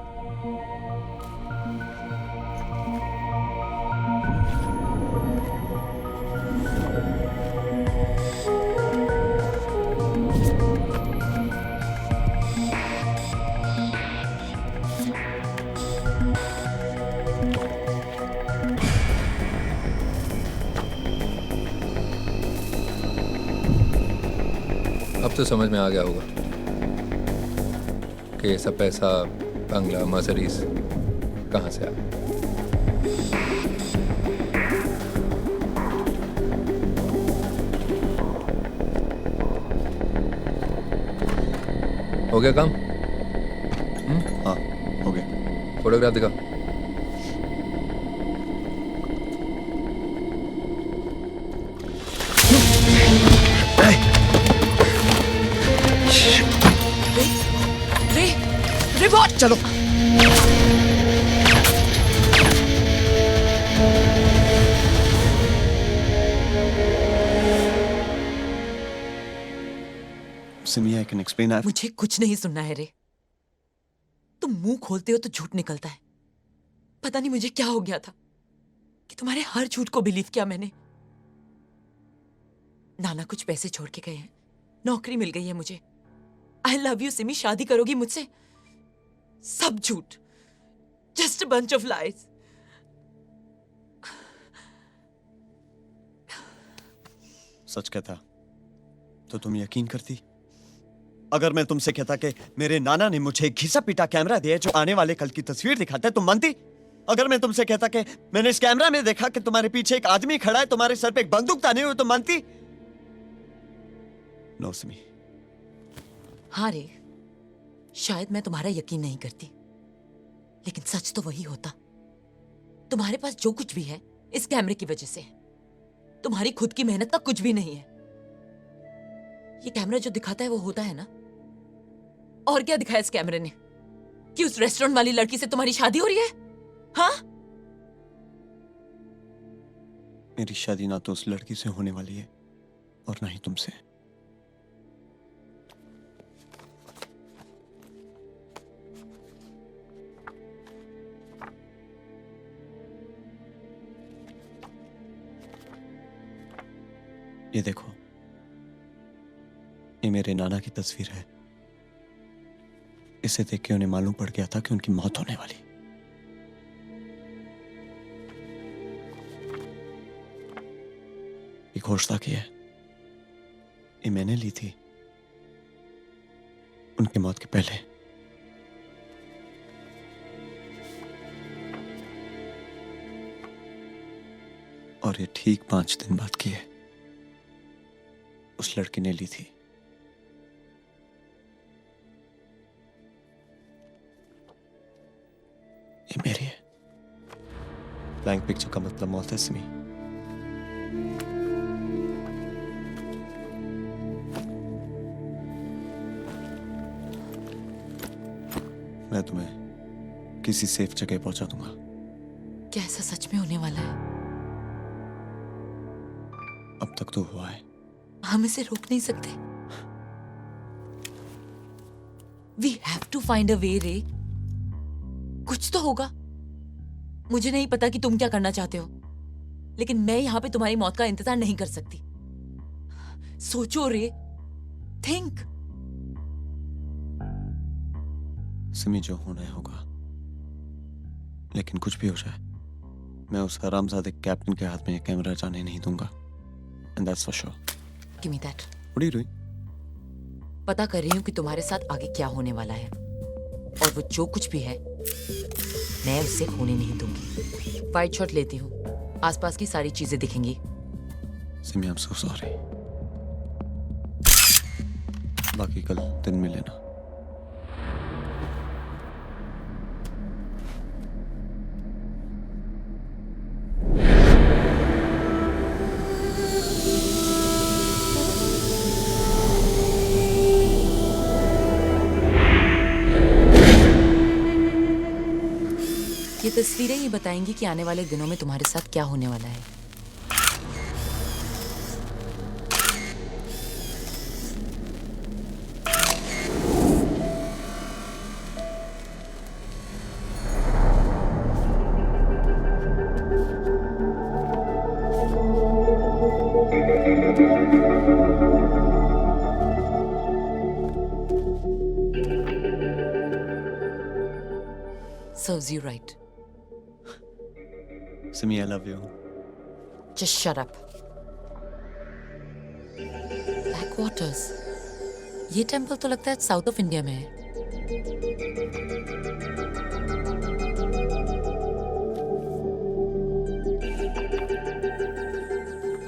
अब तो समझ में आ गया होगा कि सब पैसा, बंगला, मर्सिडीज कहाँ से आया। हो गया काम? हाँ, हो गया। फोटोग्राफ दिखा। रिपोर्ट चलो। Simi, I can explain. मुझे कुछ नहीं सुनना है रे। तुम मुंह खोलते हो तो झूठ निकलता है। पता नहीं मुझे क्या हो गया था कि तुम्हारे हर झूठ को बिलीव किया मैंने। नाना कुछ पैसे छोड़ के गए हैं, नौकरी मिल गई है मुझे। आई लव यू सिमी, शादी करोगी मुझसे? सब झूठ, just a bunch of lies. सच कहता तो तुम यकीन करती? अगर मैं तुमसे कहता कि मेरे नाना ने मुझे एक घिसा पीटा कैमरा दिया जो आने वाले कल की तस्वीर दिखाता है, तुम मानती? अगर मैं तुमसे कहता कि मैंने इस कैमरा में देखा कि तुम्हारे पीछे एक आदमी खड़ा है, तुम्हारे सर पे एक बंदूक ताने हुए, तुम मानती? नो सिमी। हाँ रे, शायद मैं तुम्हारा यकीन नहीं करती, लेकिन सच तो वही होता। तुम्हारे पास जो कुछ भी है इस कैमरे की वजह से है। तुम्हारी खुद की मेहनत का कुछ भी नहीं है। ये कैमरा जो दिखाता है वो होता है ना। और क्या दिखाया इस कैमरे ने? कि उस रेस्टोरेंट वाली लड़की से तुम्हारी शादी हो रही है? हाँ? मेरी शादी ना तो उस लड़की से होने वाली है और ना ही तुमसे। ये देखो, ये मेरे नाना की तस्वीर है। इसे देख के उन्हें मालूम पड़ गया था कि उनकी मौत होने वाली। ये घोषणा की है, ये मैंने ली थी उनकी मौत के पहले। और ये ठीक 5 दिन बाद की है। उस लड़की ने ली थी। ये मेरी है। ब्लैंक पिक्चर का मतलब मौत है सिमी। मैं तुम्हें किसी सेफ जगह पहुंचा दूंगा। क्या ऐसा सच में होने वाला है? अब तक तो हुआ है। हम इसे रोक नहीं सकते। We have to find a way, रे। कुछ तो होगा। मुझे नहीं पता कि तुम क्या करना चाहते हो, लेकिन मैं यहां पे तुम्हारी मौत का इंतजार नहीं कर सकती। सोचो रे, थिंक। सिमी, जो होना है होगा, लेकिन कुछ भी हो जाए मैं उस हरामजादे कैप्टन के हाथ में ये कैमरा जाने नहीं दूंगा। And that's for sure. Give me that. What are you doing? पता कर रही हूँ कि तुम्हारे साथ आगे क्या होने वाला है, और वो जो कुछ भी है मैं उसे होने नहीं दूंगी। वाइट शॉट लेती हूँ, आसपास की सारी चीजें दिखेंगी। Simi, I'm so sorry. बाकी कल दिन में लेना। ये तस्वीरें ही बताएंगी कि आने वाले दिनों में तुम्हारे साथ क्या होने वाला है। Serves you right. Simi, I love you. Just shut up. Backwaters. ये टेम्पल तो लगता है साउथ ऑफ इंडिया में है।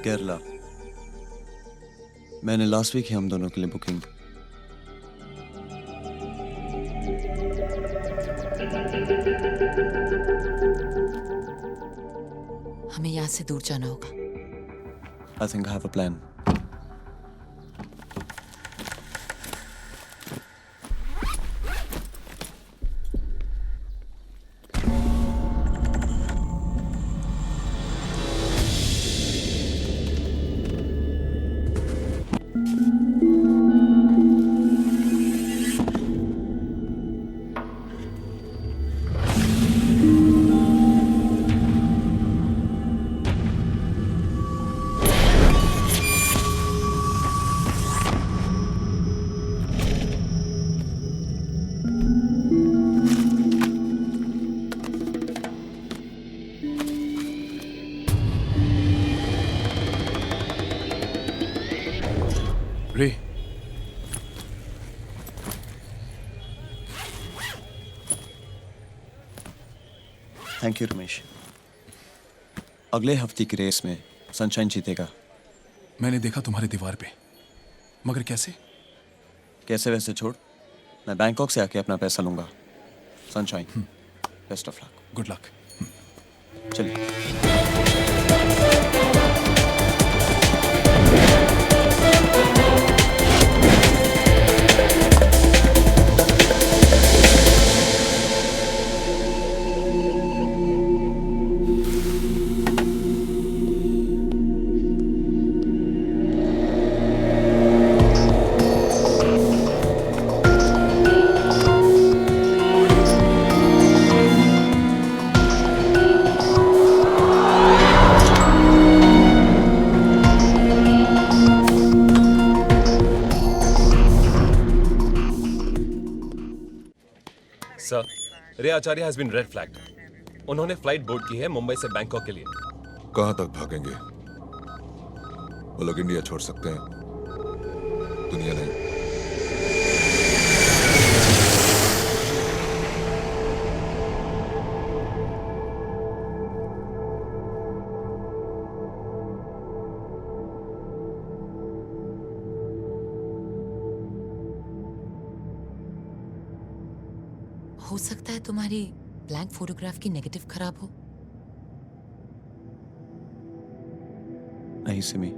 केरला। मैंने लास्ट वीक ही हम दोनों के लिए बुकिंग। हमें यहाँ से दूर जाना होगा। I think I have a plan. रे, थैंक यू रमेश। अगले हफ्ते की रेस में सनशाइन जीतेगा। मैंने देखा तुम्हारे दीवार पे, मगर कैसे? कैसे वैसे छोड़, मैं बैंकॉक से आके अपना पैसा लूंगा। Sunshine, best of luck. Good luck. चलिए। सर, रे आचार्य हैज बीन रेड फ्लैग्ड। उन्होंने फ्लाइट बोर्ड की है मुंबई से बैंकॉक के लिए। कहां तक भागेंगे? वो लोग इंडिया छोड़ सकते हैं, दुनिया नहीं। हो सकता है तुम्हारी ब्लैंक फोटोग्राफ की नेगेटिव खराब हो। नहीं सिमी,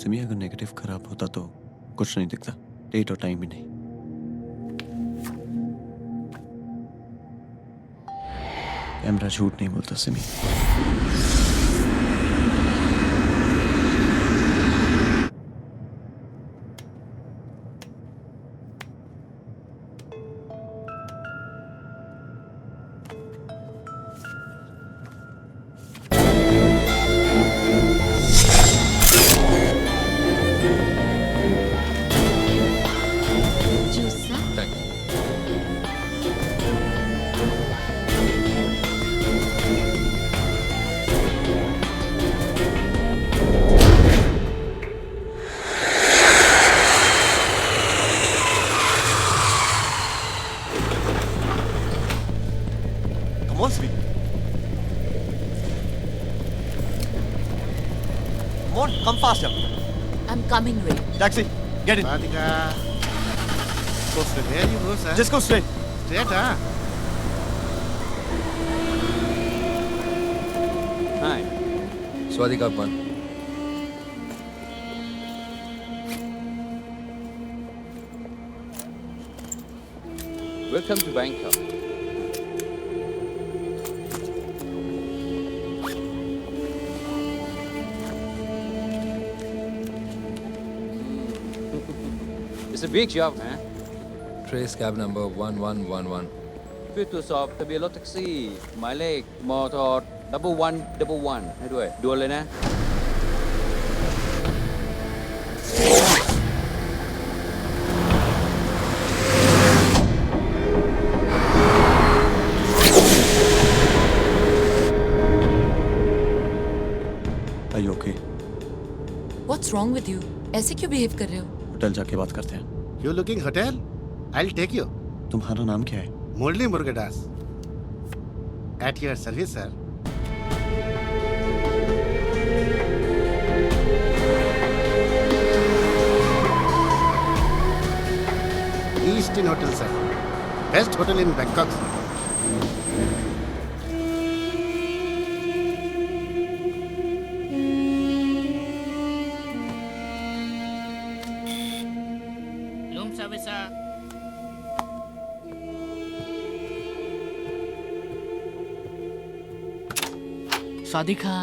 सिमी अगर नेगेटिव खराब होता तो कुछ नहीं दिखता, डेट और टाइम भी नहीं। कैमरा झूठ नहीं बोलता Simi. Come on, Sweet. Come on, come faster. I'm coming, Ray. Taxi, get in. Radhika. Go straight. Where you go, sir? Just go straight. Straight, huh? Hi. Swadika Pan. Welcome to Bangkok. It's a big job, man. Trace cab number 1111. Phía trụ sởทะเบียนรถแท็กซี่หมายเลขมท1111ให้ด้วยด่วนเลยนะ Are you okay? What's wrong with you? ऐसे क्यों बिहेव कर रहे हो? होटल जाके बात करते हैं। You looking hotel? I'll take you. तुम्हारा नाम क्या है? Murli Murugadas. At your service, sir. Eastern Hotel, sir. Best hotel in Bangkok, sir. Room service, sir. Sadika.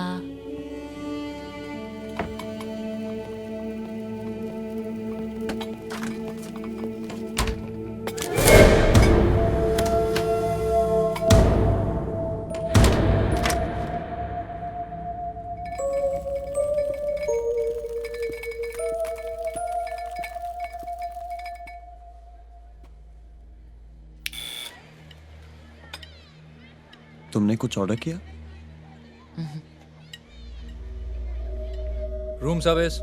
तुमने कुछ ऑर्डर किया? Room service.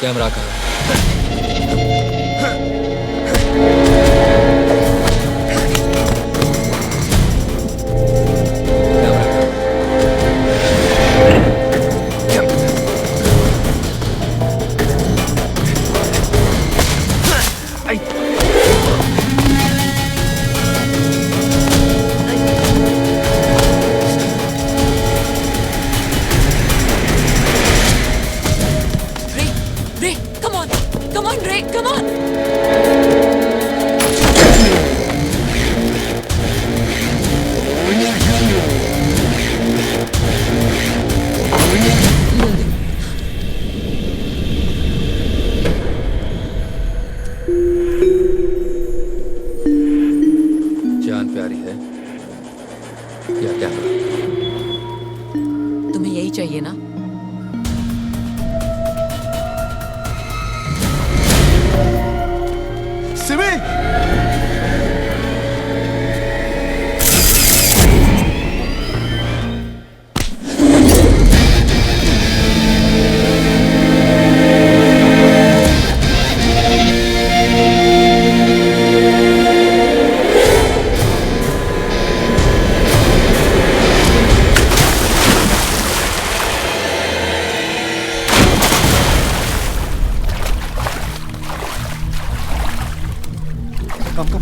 कैमरा कहाँ है? Ray, come on! Come on, Ray, come on! जान प्यारी है या कैमरा? तुम्हें यही चाहिए ना? Simi!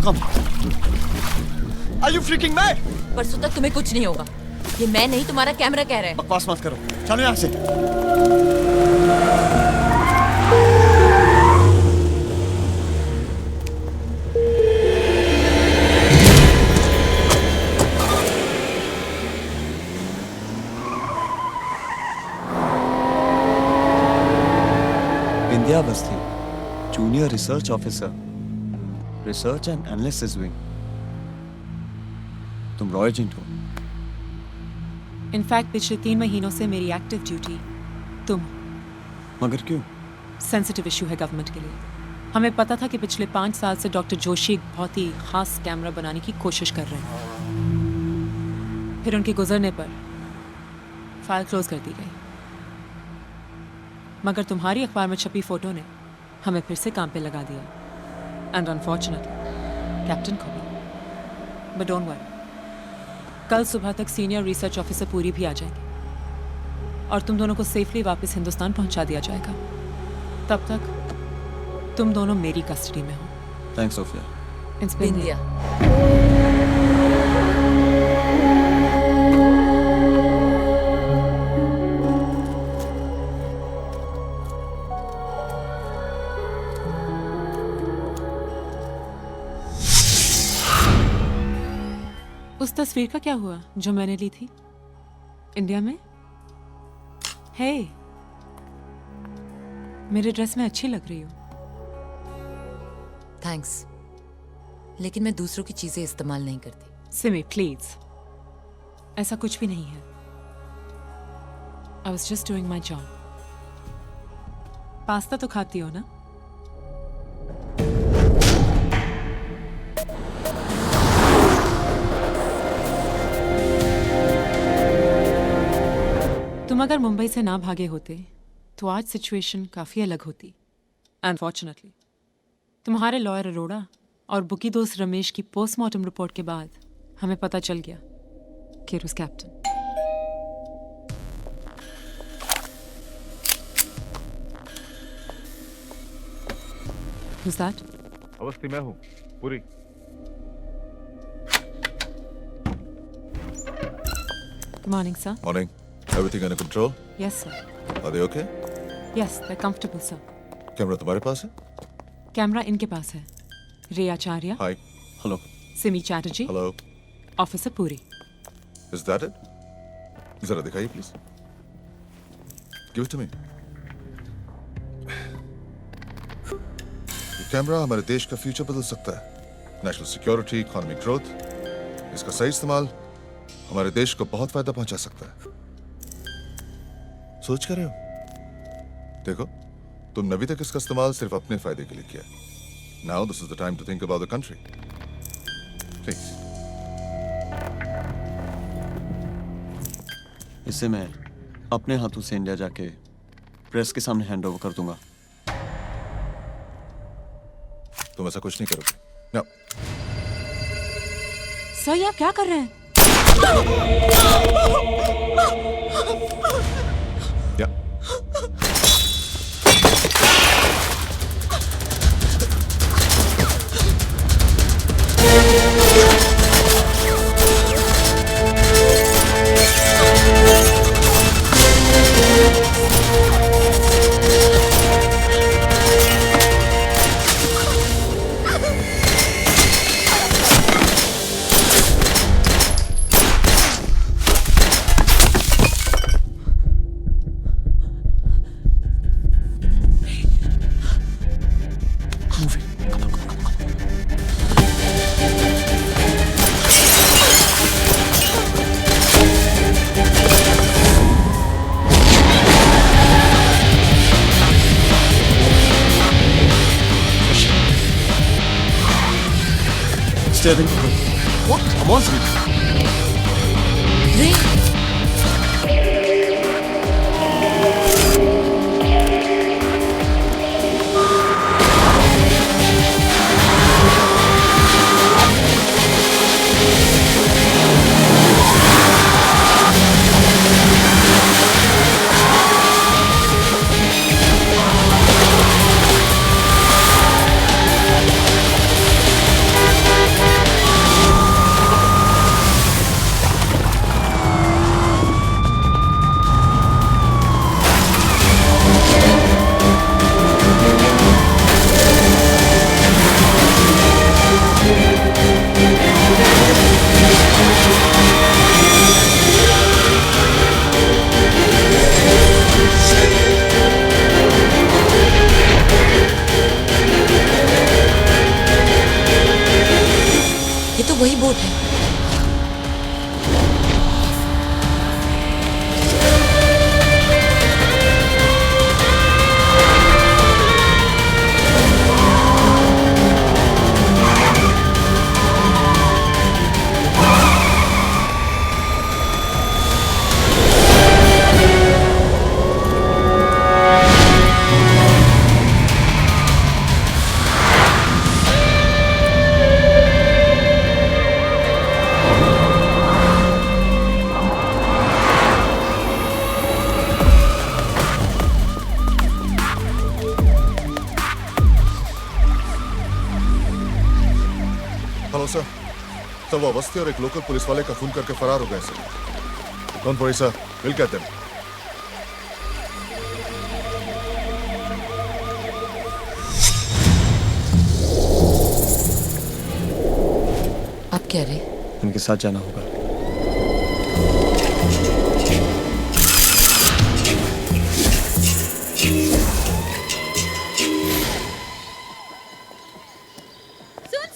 Come. Are you freaking mad? परसों तक तुम्हें कुछ नहीं होगा। ये मैं नहीं, तुम्हारा कैमरा कह रहा है। बकवास मत करो, चलो यहाँ से। Vindhya Awasthi, junior research officer, research and analysis wing. तुम रॉय एजेंट हो? इनफैक्ट पिछले 3 महीनों से मेरी एक्टिव ड्यूटी तुम। मगर क्यों? सेंसिटिव इशू है गवर्नमेंट के लिए। हमें पता था कि पिछले 5 साल से डॉक्टर जोशी एक बहुत ही खास कैमरा बनाने की कोशिश कर रहे हैं। फिर उनके गुजरने पर फाइल क्लोज कर दी गई। मगर तुम्हारी अखबार में छपी फोटो ने हमें फिर से काम पे लगा दिया। एंड अनफॉर्चुनेटली कैप्टन को भी। बट डोंट वरी, कल सुबह तक सीनियर रिसर्च ऑफिसर पूरी भी आ जाएगी और तुम दोनों को सेफली वापस हिंदुस्तान पहुंचा दिया जाएगा। तब तक तुम दोनों मेरी कस्टडी में हो। Thanks Sophia. It's been India. उस तस्वीर का क्या हुआ जो मैंने ली थी इंडिया में? हे, मेरे ड्रेस में अच्छी लग रही हो। थैंक्स, लेकिन मैं दूसरों की चीजें इस्तेमाल नहीं करती। सिमी प्लीज, ऐसा कुछ भी नहीं है। I was just doing my job. Pasta तो खाती हो ना? तुम अगर मुंबई से ना भागे होते तो आज सिचुएशन काफी अलग होती। अनफॉर्चुनेटली तुम्हारे लॉयर अरोड़ा और बुकी दोस्त रमेश की पोस्टमार्टम रिपोर्ट के बाद हमें पता चल गया कि it was captain. Who's that? Awasthi मैं हूँ, पूरी। Good morning, sir. Morning. Everything under control? Yes, sir. Are they okay? Yes, they're comfortable, sir. Camera तुम्हारे पास है? कैमरा इनके पास है। रे आचार्य। Hi. Hello. Simi Chatterjee. Hello. Officer Puri. Is that it? जरा दिखाइए please. Give it to me. ये कैमरा हमारे देश का फ्यूचर बदल सकता है। नेशनल सिक्योरिटी, इकोनॉमिक ग्रोथ, इसका सही इस्तेमाल हमारे देश को बहुत फायदा पहुंचा सकता है। सोच कर रहे हो? देखो, तुमने अभी तक इसका इस्तेमाल सिर्फ अपने फायदे के लिए किया। Now this is the time to think about the country. Please. इसे मैं अपने हाथों से इंडिया जाके प्रेस के सामने हैंड ओवर कर दूंगा। तुम ऐसा कुछ नहीं करोगे ना? सर ये आप क्या कर रहे हैं? या Steering. What? Come on, sweet. ये तो वही बोट है। हेलो सर, तो वो अवस्थी और एक लोकल पुलिस वाले का खून करके फरार हो गए sir. Don't worry sir, will get them. आप कह रहे? इनके साथ जाना होगा।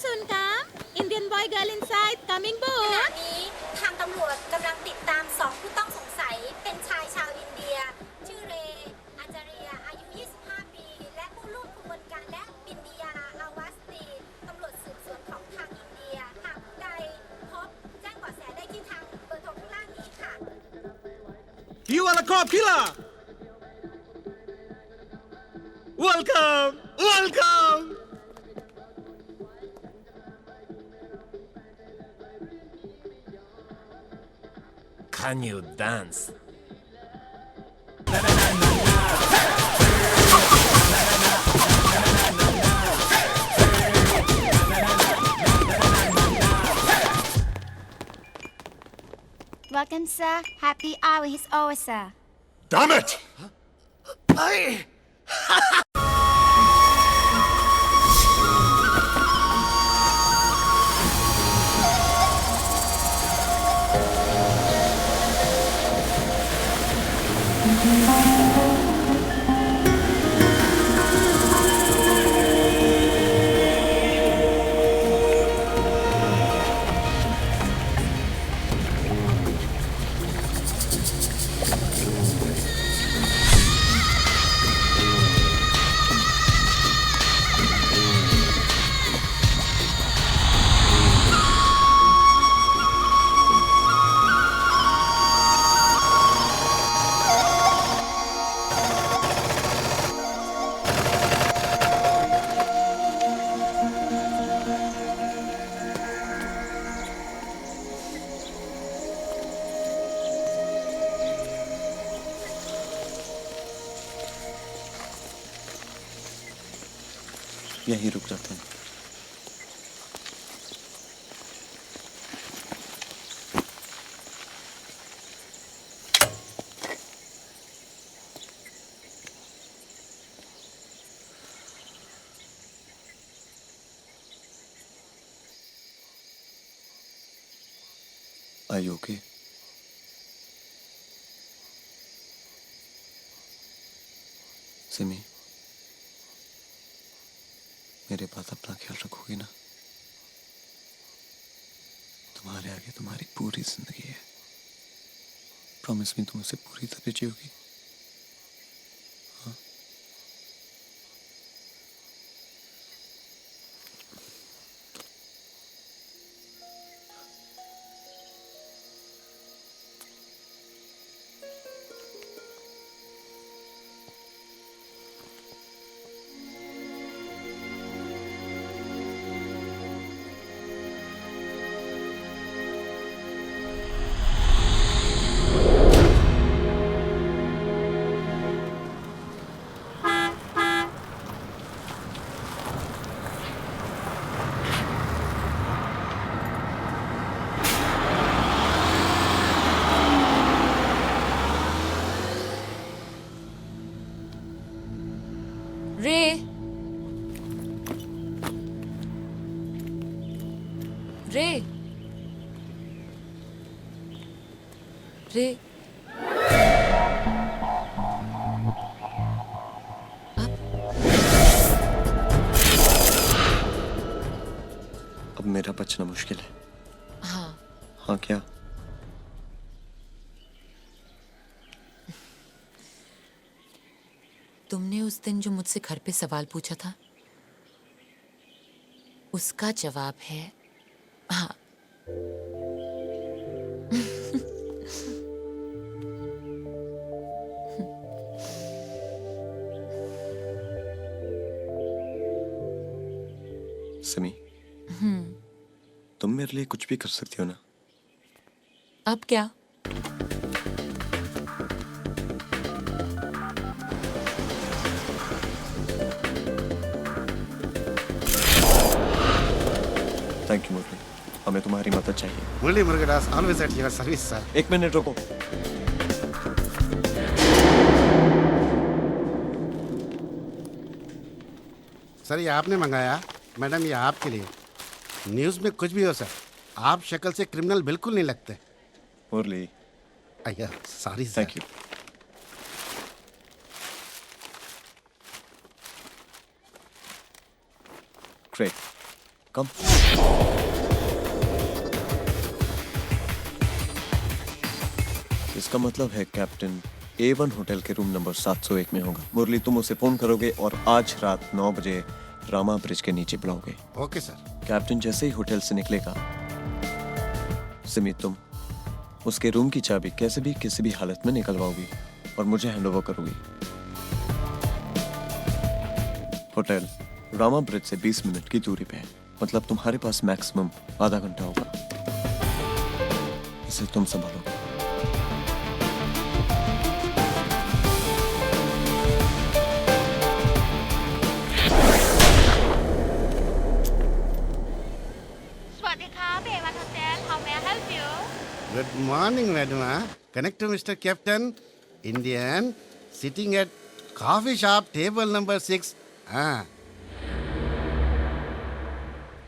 Soon come. Indian boy girl inside coming ข boat. ณะนี้ทางตำรวจกำลังติดตาม2ผู้ต้องสงสัยเป็นชายชาวอินเดีย ชื่อเรอาจาเรียอายุ 25 ปี และผู้ร่วมขบวนการและบินดียาอาวาสตีตำรวจสืบสวนของทางอินเดีย หากผู้ใดพบแจ้งเบาะแสได้ที่ทางเบอร์โทรข้างล่างนี้ค่ะ You are a cop killer. Welcome, welcome. Can you dance? Welcome, sir. Happy hour is over, sir. Damn it! यहीं रुक जाते हैं। Are you okay? सिमी, मेरे बात अपना ख्याल रखोगी ना? तुम्हारे आगे तुम्हारी पूरी जिंदगी है। प्रॉमिस मी तुम उसे पूरी तरह जियोगी। हाँ? रे, रे, रे, अब मेरा बचना मुश्किल है। हाँ, हाँ क्या? तुमने उस दिन जो मुझसे घर पे सवाल पूछा था, उसका जवाब है हाँ। सिमी, तुम मेरे लिए कुछ भी कर सकती हो ना? अब क्या? थैंक यू मुरली, हमें तुम्हारी मदद चाहिए। Murli Murugadas, always at your service, sir. एक मिनट रुको। सर ये आपने मंगाया, मैडम ये आपके लिए। न्यूज़ में कुछ भी हो सर, आप शक्ल से क्रिमिनल बिल्कुल नहीं लगते। मुरली, अय्या sorry sir. Thank you. Great, come. इसका मतलब है कैप्टन A1 होटल के रूम नंबर 701 में होगा। मुरली, तुम उसे फोन करोगे और आज रात 9 बजे रामा ब्रिज के नीचे बुलाओगे। Okay sir. कैप्टन जैसे ही होटल से निकलेगा, सिमी तुम उसके रूम की चाबी कैसे भी किसी भी हालत में निकलवाओगी और मुझे हैंडओवर करोगी। होटल रामा ब्रिज से 20 मिनट की दूरी पे है, मतलब तुम्हारे पास मैक्सिमम आधा घंटा होगा। इसे तुम संभालोगे। Good morning, madam. Connect to Mr. Captain, Indian, sitting at coffee shop, table number 6. हाँ.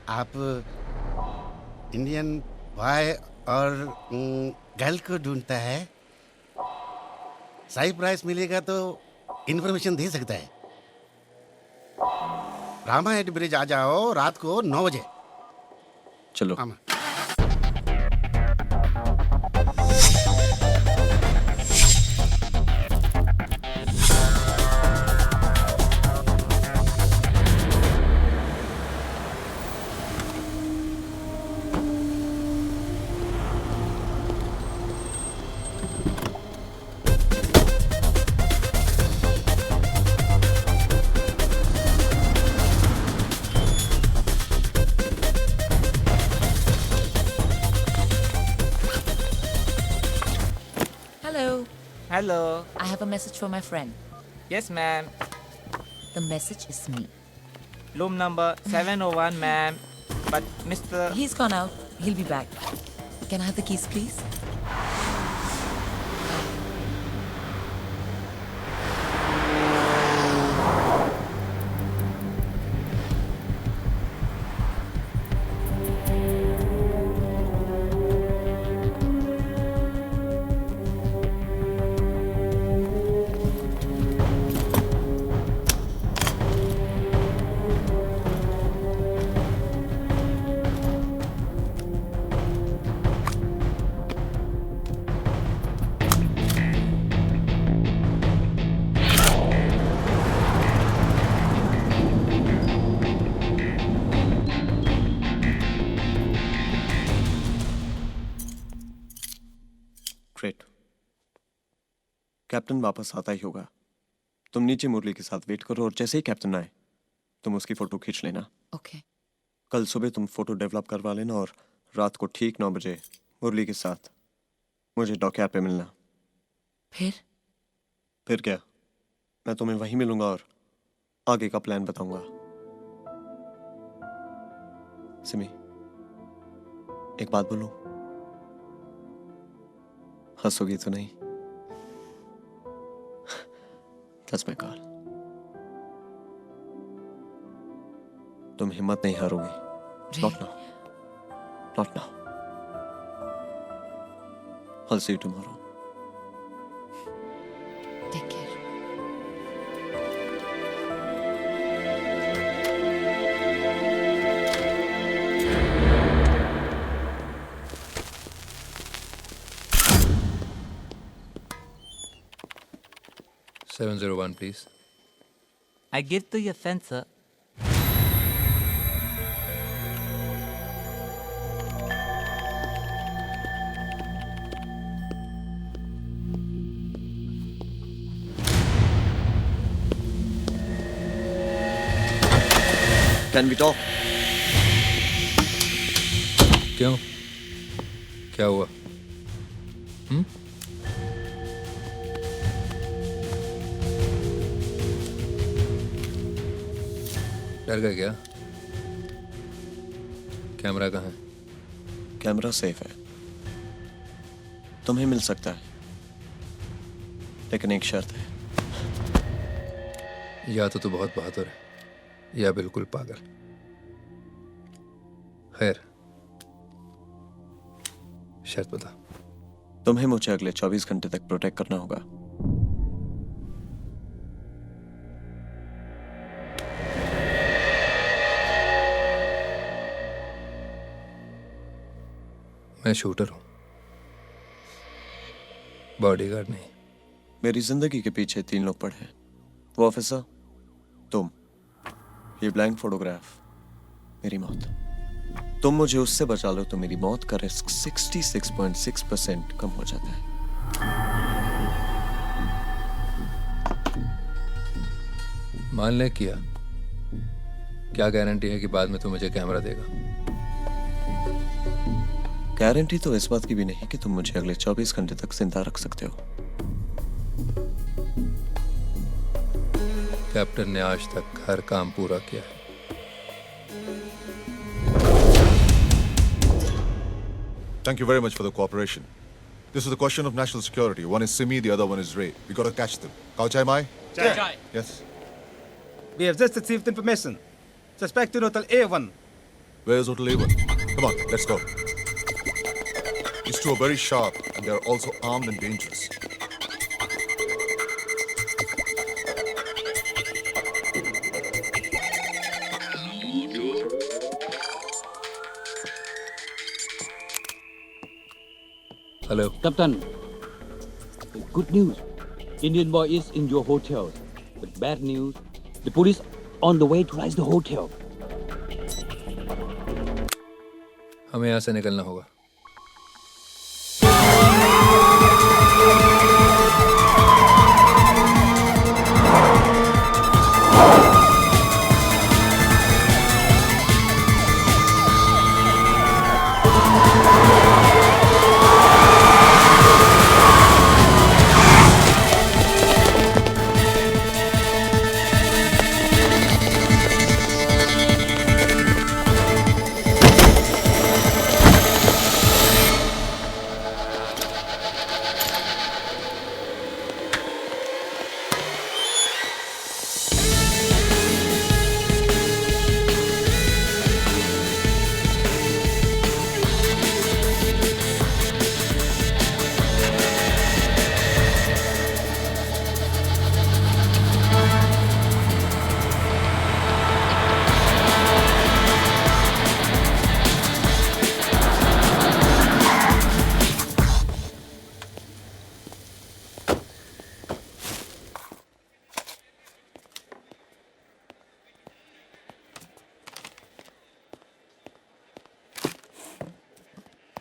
आप इंडियन बॉय और गर्ल को ढूंढता है? सही प्राइस मिलेगा तो इन्फॉर्मेशन दे सकता है। रामा हेड ब्रिज आ जाओ रात को 9 बजे। चलो। Hello. I have a message for my friend. Yes, ma'am. The message is me. Room number 701, ma'am. But Mr. He's gone out. He'll be back. Can I have the keys, please? Great. Captain वापस आता ही होगा। तुम नीचे मुरली के साथ वेट करो और जैसे ही कैप्टन आए तुम उसकी फोटो खींच लेना। ओके। कल सुबह तुम फोटो डेवलप करवा लेना और रात को ठीक 9 बजे मुरली के साथ मुझे डॉकयार्ड पे मिलना। फिर क्या, मैं तुम्हें वहीं मिलूंगा और आगे का प्लान बताऊंगा। सिमी, एक बात बोलूं? हंसोगी तो नहीं? That's my call. तुम हिम्मत नहीं हारोगी। Not now. Not now. I'll see you tomorrow. Take care. $701, please. I give to your sensor. Can we talk? क्यों? क्या हुआ? डर गया क्या? कैमरा कहाँ है? कैमरा सेफ है, तुम्हें मिल सकता है, लेकिन एक शर्त है। या तो तू बहुत बहादुर है या बिल्कुल पागल। खैर, शर्त बता। तुम्हें मुझे अगले 24 घंटे तक प्रोटेक्ट करना होगा। मैं शूटर हूं, बॉडीगार्ड नहीं। मेरी जिंदगी के पीछे 3 लोग पड़े हैं। वो ऑफिसर, तुम, ये ब्लैंक फोटोग्राफ, मेरी मौत। तुम मुझे उससे बचा लो तो मेरी मौत का रिस्क 66.6% कम हो जाता है। मान ले किया, क्या गारंटी है कि बाद में तू मुझे कैमरा देगा? गारंटी तो इस बात की भी नहीं कि तुम मुझे अगले 24 घंटे तक जिंदा रख सकते हो। कैप्टन ने आज तक हर काम पूरा किया है। Thank you very much for the cooperation. This is a question of national security. One is Simi, the other one is Ray. We got to catch them. Kao Chai Mai? Chai. Yes. We have just received information. Suspect in Hotel A1. Where's Hotel A1? Come on, let's go. These two are very sharp and they are also armed and dangerous. Hello. Captain, good news. Indian boy is in your hotel. But bad news, the police on the way to raise the hotel. हमें यहाँ से निकलना होगा।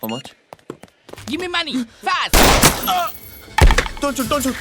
How much? Give me money, fast! Don't shoot, don't shoot!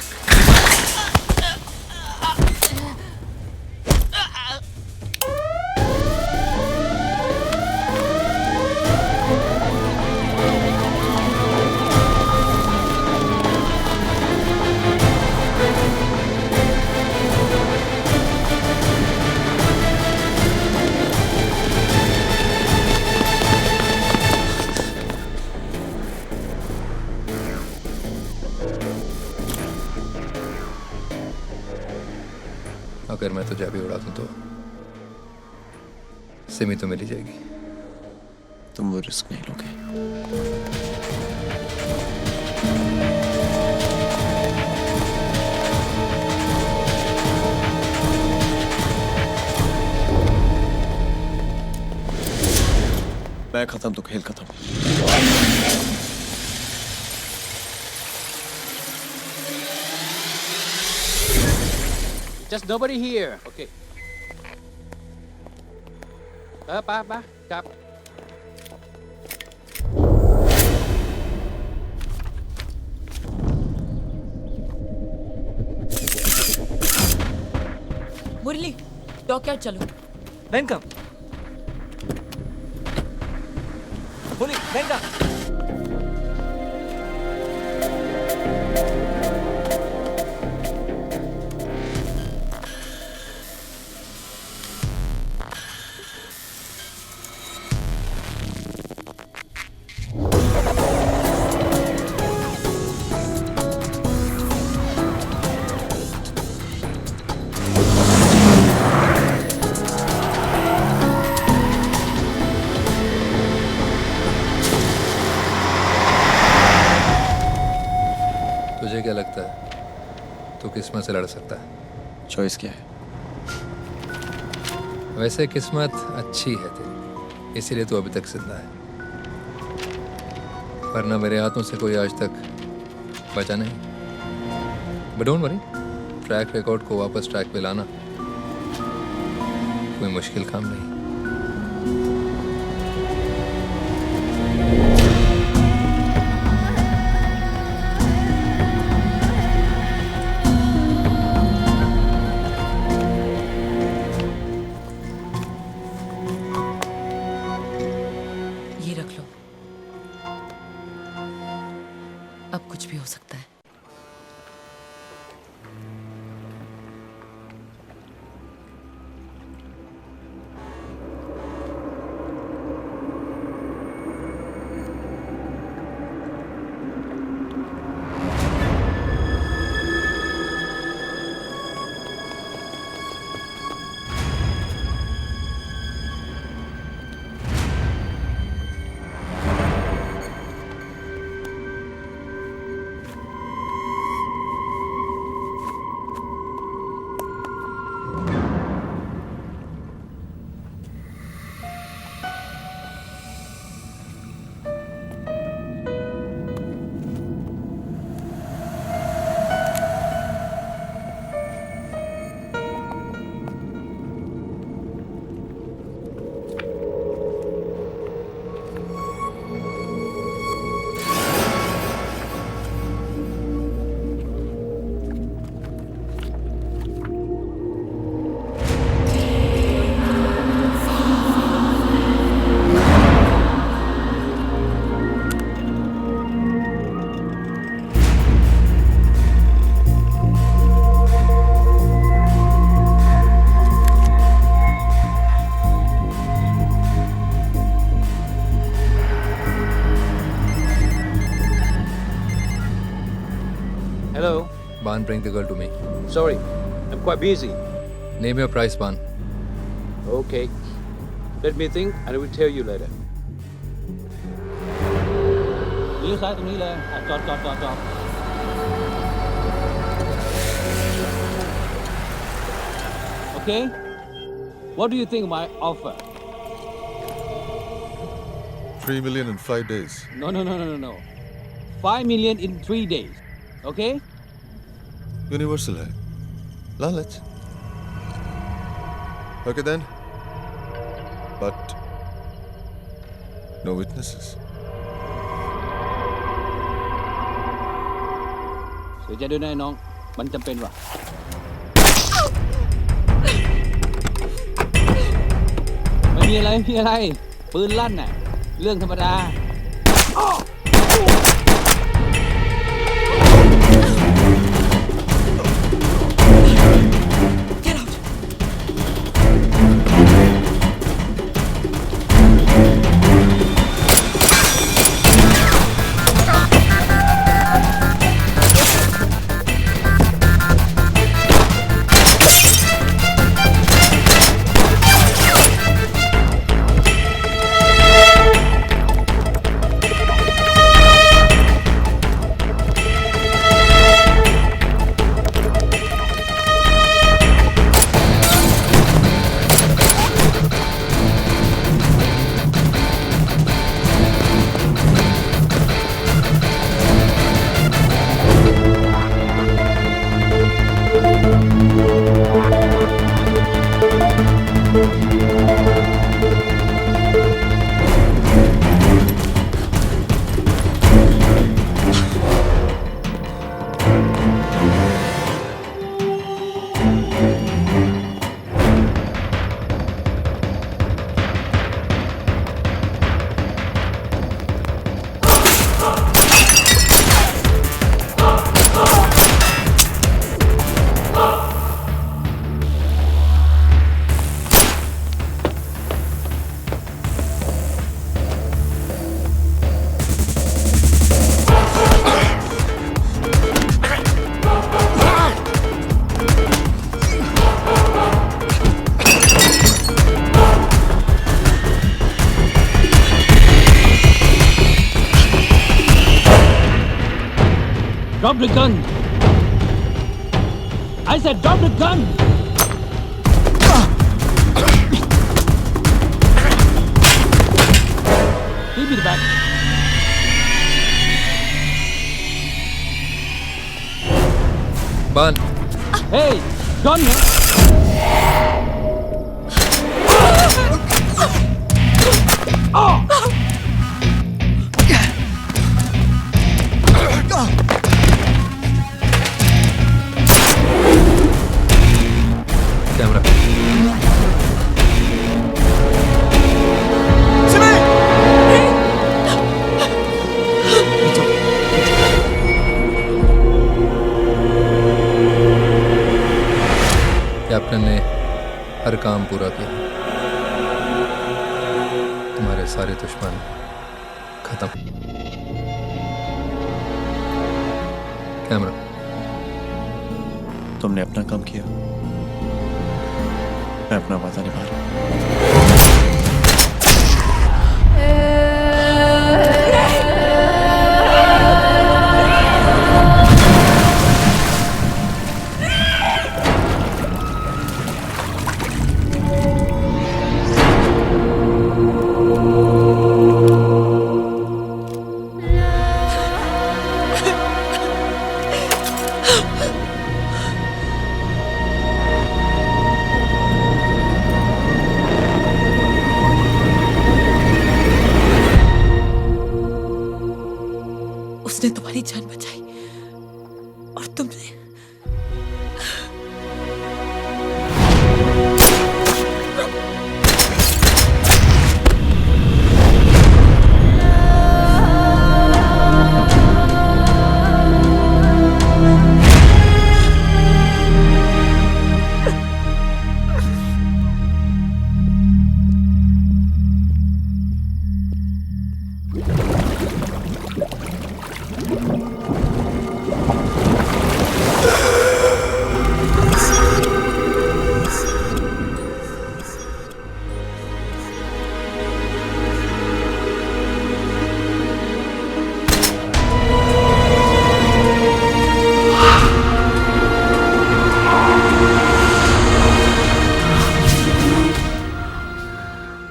अगर मैं तुझे अभी उड़ा दूं तो सिमी तो मिल ही जाएगी। तुम वो रिस्क नहीं लोगे। मैं खत्म तो खेल खत्म। Just nobody here. Okay. Ba. Cap. Murali, dockyard चलो। बैंक बोली बैंक तुझे क्या लगता है तू किस्मत से लड़ सकता है? चॉइस क्या है? वैसे किस्मत अच्छी है तेरी, इसीलिए तू अभी तक जिंदा है, वरना मेरे हाथों से कोई आज तक बचा नहीं। But don't worry, track record को वापस ट्रैक पे लाना कोई मुश्किल काम नहीं। ये रख लो, अब कुछ भी हो सकता है। Hello. Ban, bring the girl to me. Sorry, I'm quite busy. Name your price, Ban. Okay. Let me think and I will tell you later. เลี้ยวซ้ายตรงนี้เลยจอด Okay? What do you think of my offer? 3 million in 5 days. No. 5 million in 3 days. Okay? Universal hai. Lalat. Okay then. But no witnesses. เสียใจด้วยนะไอ้น้องมันจำเป็นว่ะไม่มีอะไรปืนลั่นน่ะเรื่องธรรมดา Drop the gun. I said drop the gun. Give me the back. Ban. Hey, gun है. कैमरा कैप्टन ने हर काम पूरा किया तुम्हारे सारे दुश्मन खत्म कैमरा तुमने अपना काम किया मैं अपना वादा निभा रहा हूं उसने तुम्हारी जान बचाई और तुमने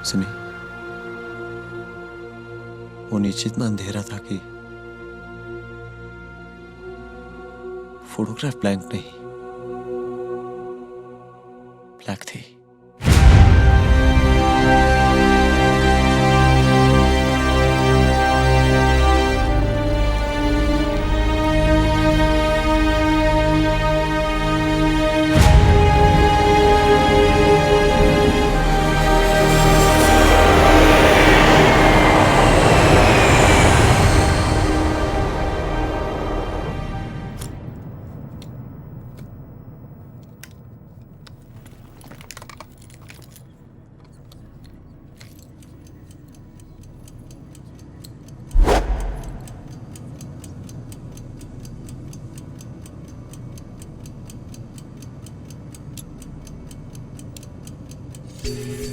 सुनी वो नीचे इतना अंधेरा था कि फोटोग्राफ ब्लैंक नहीं ब्लैक थी Thank you.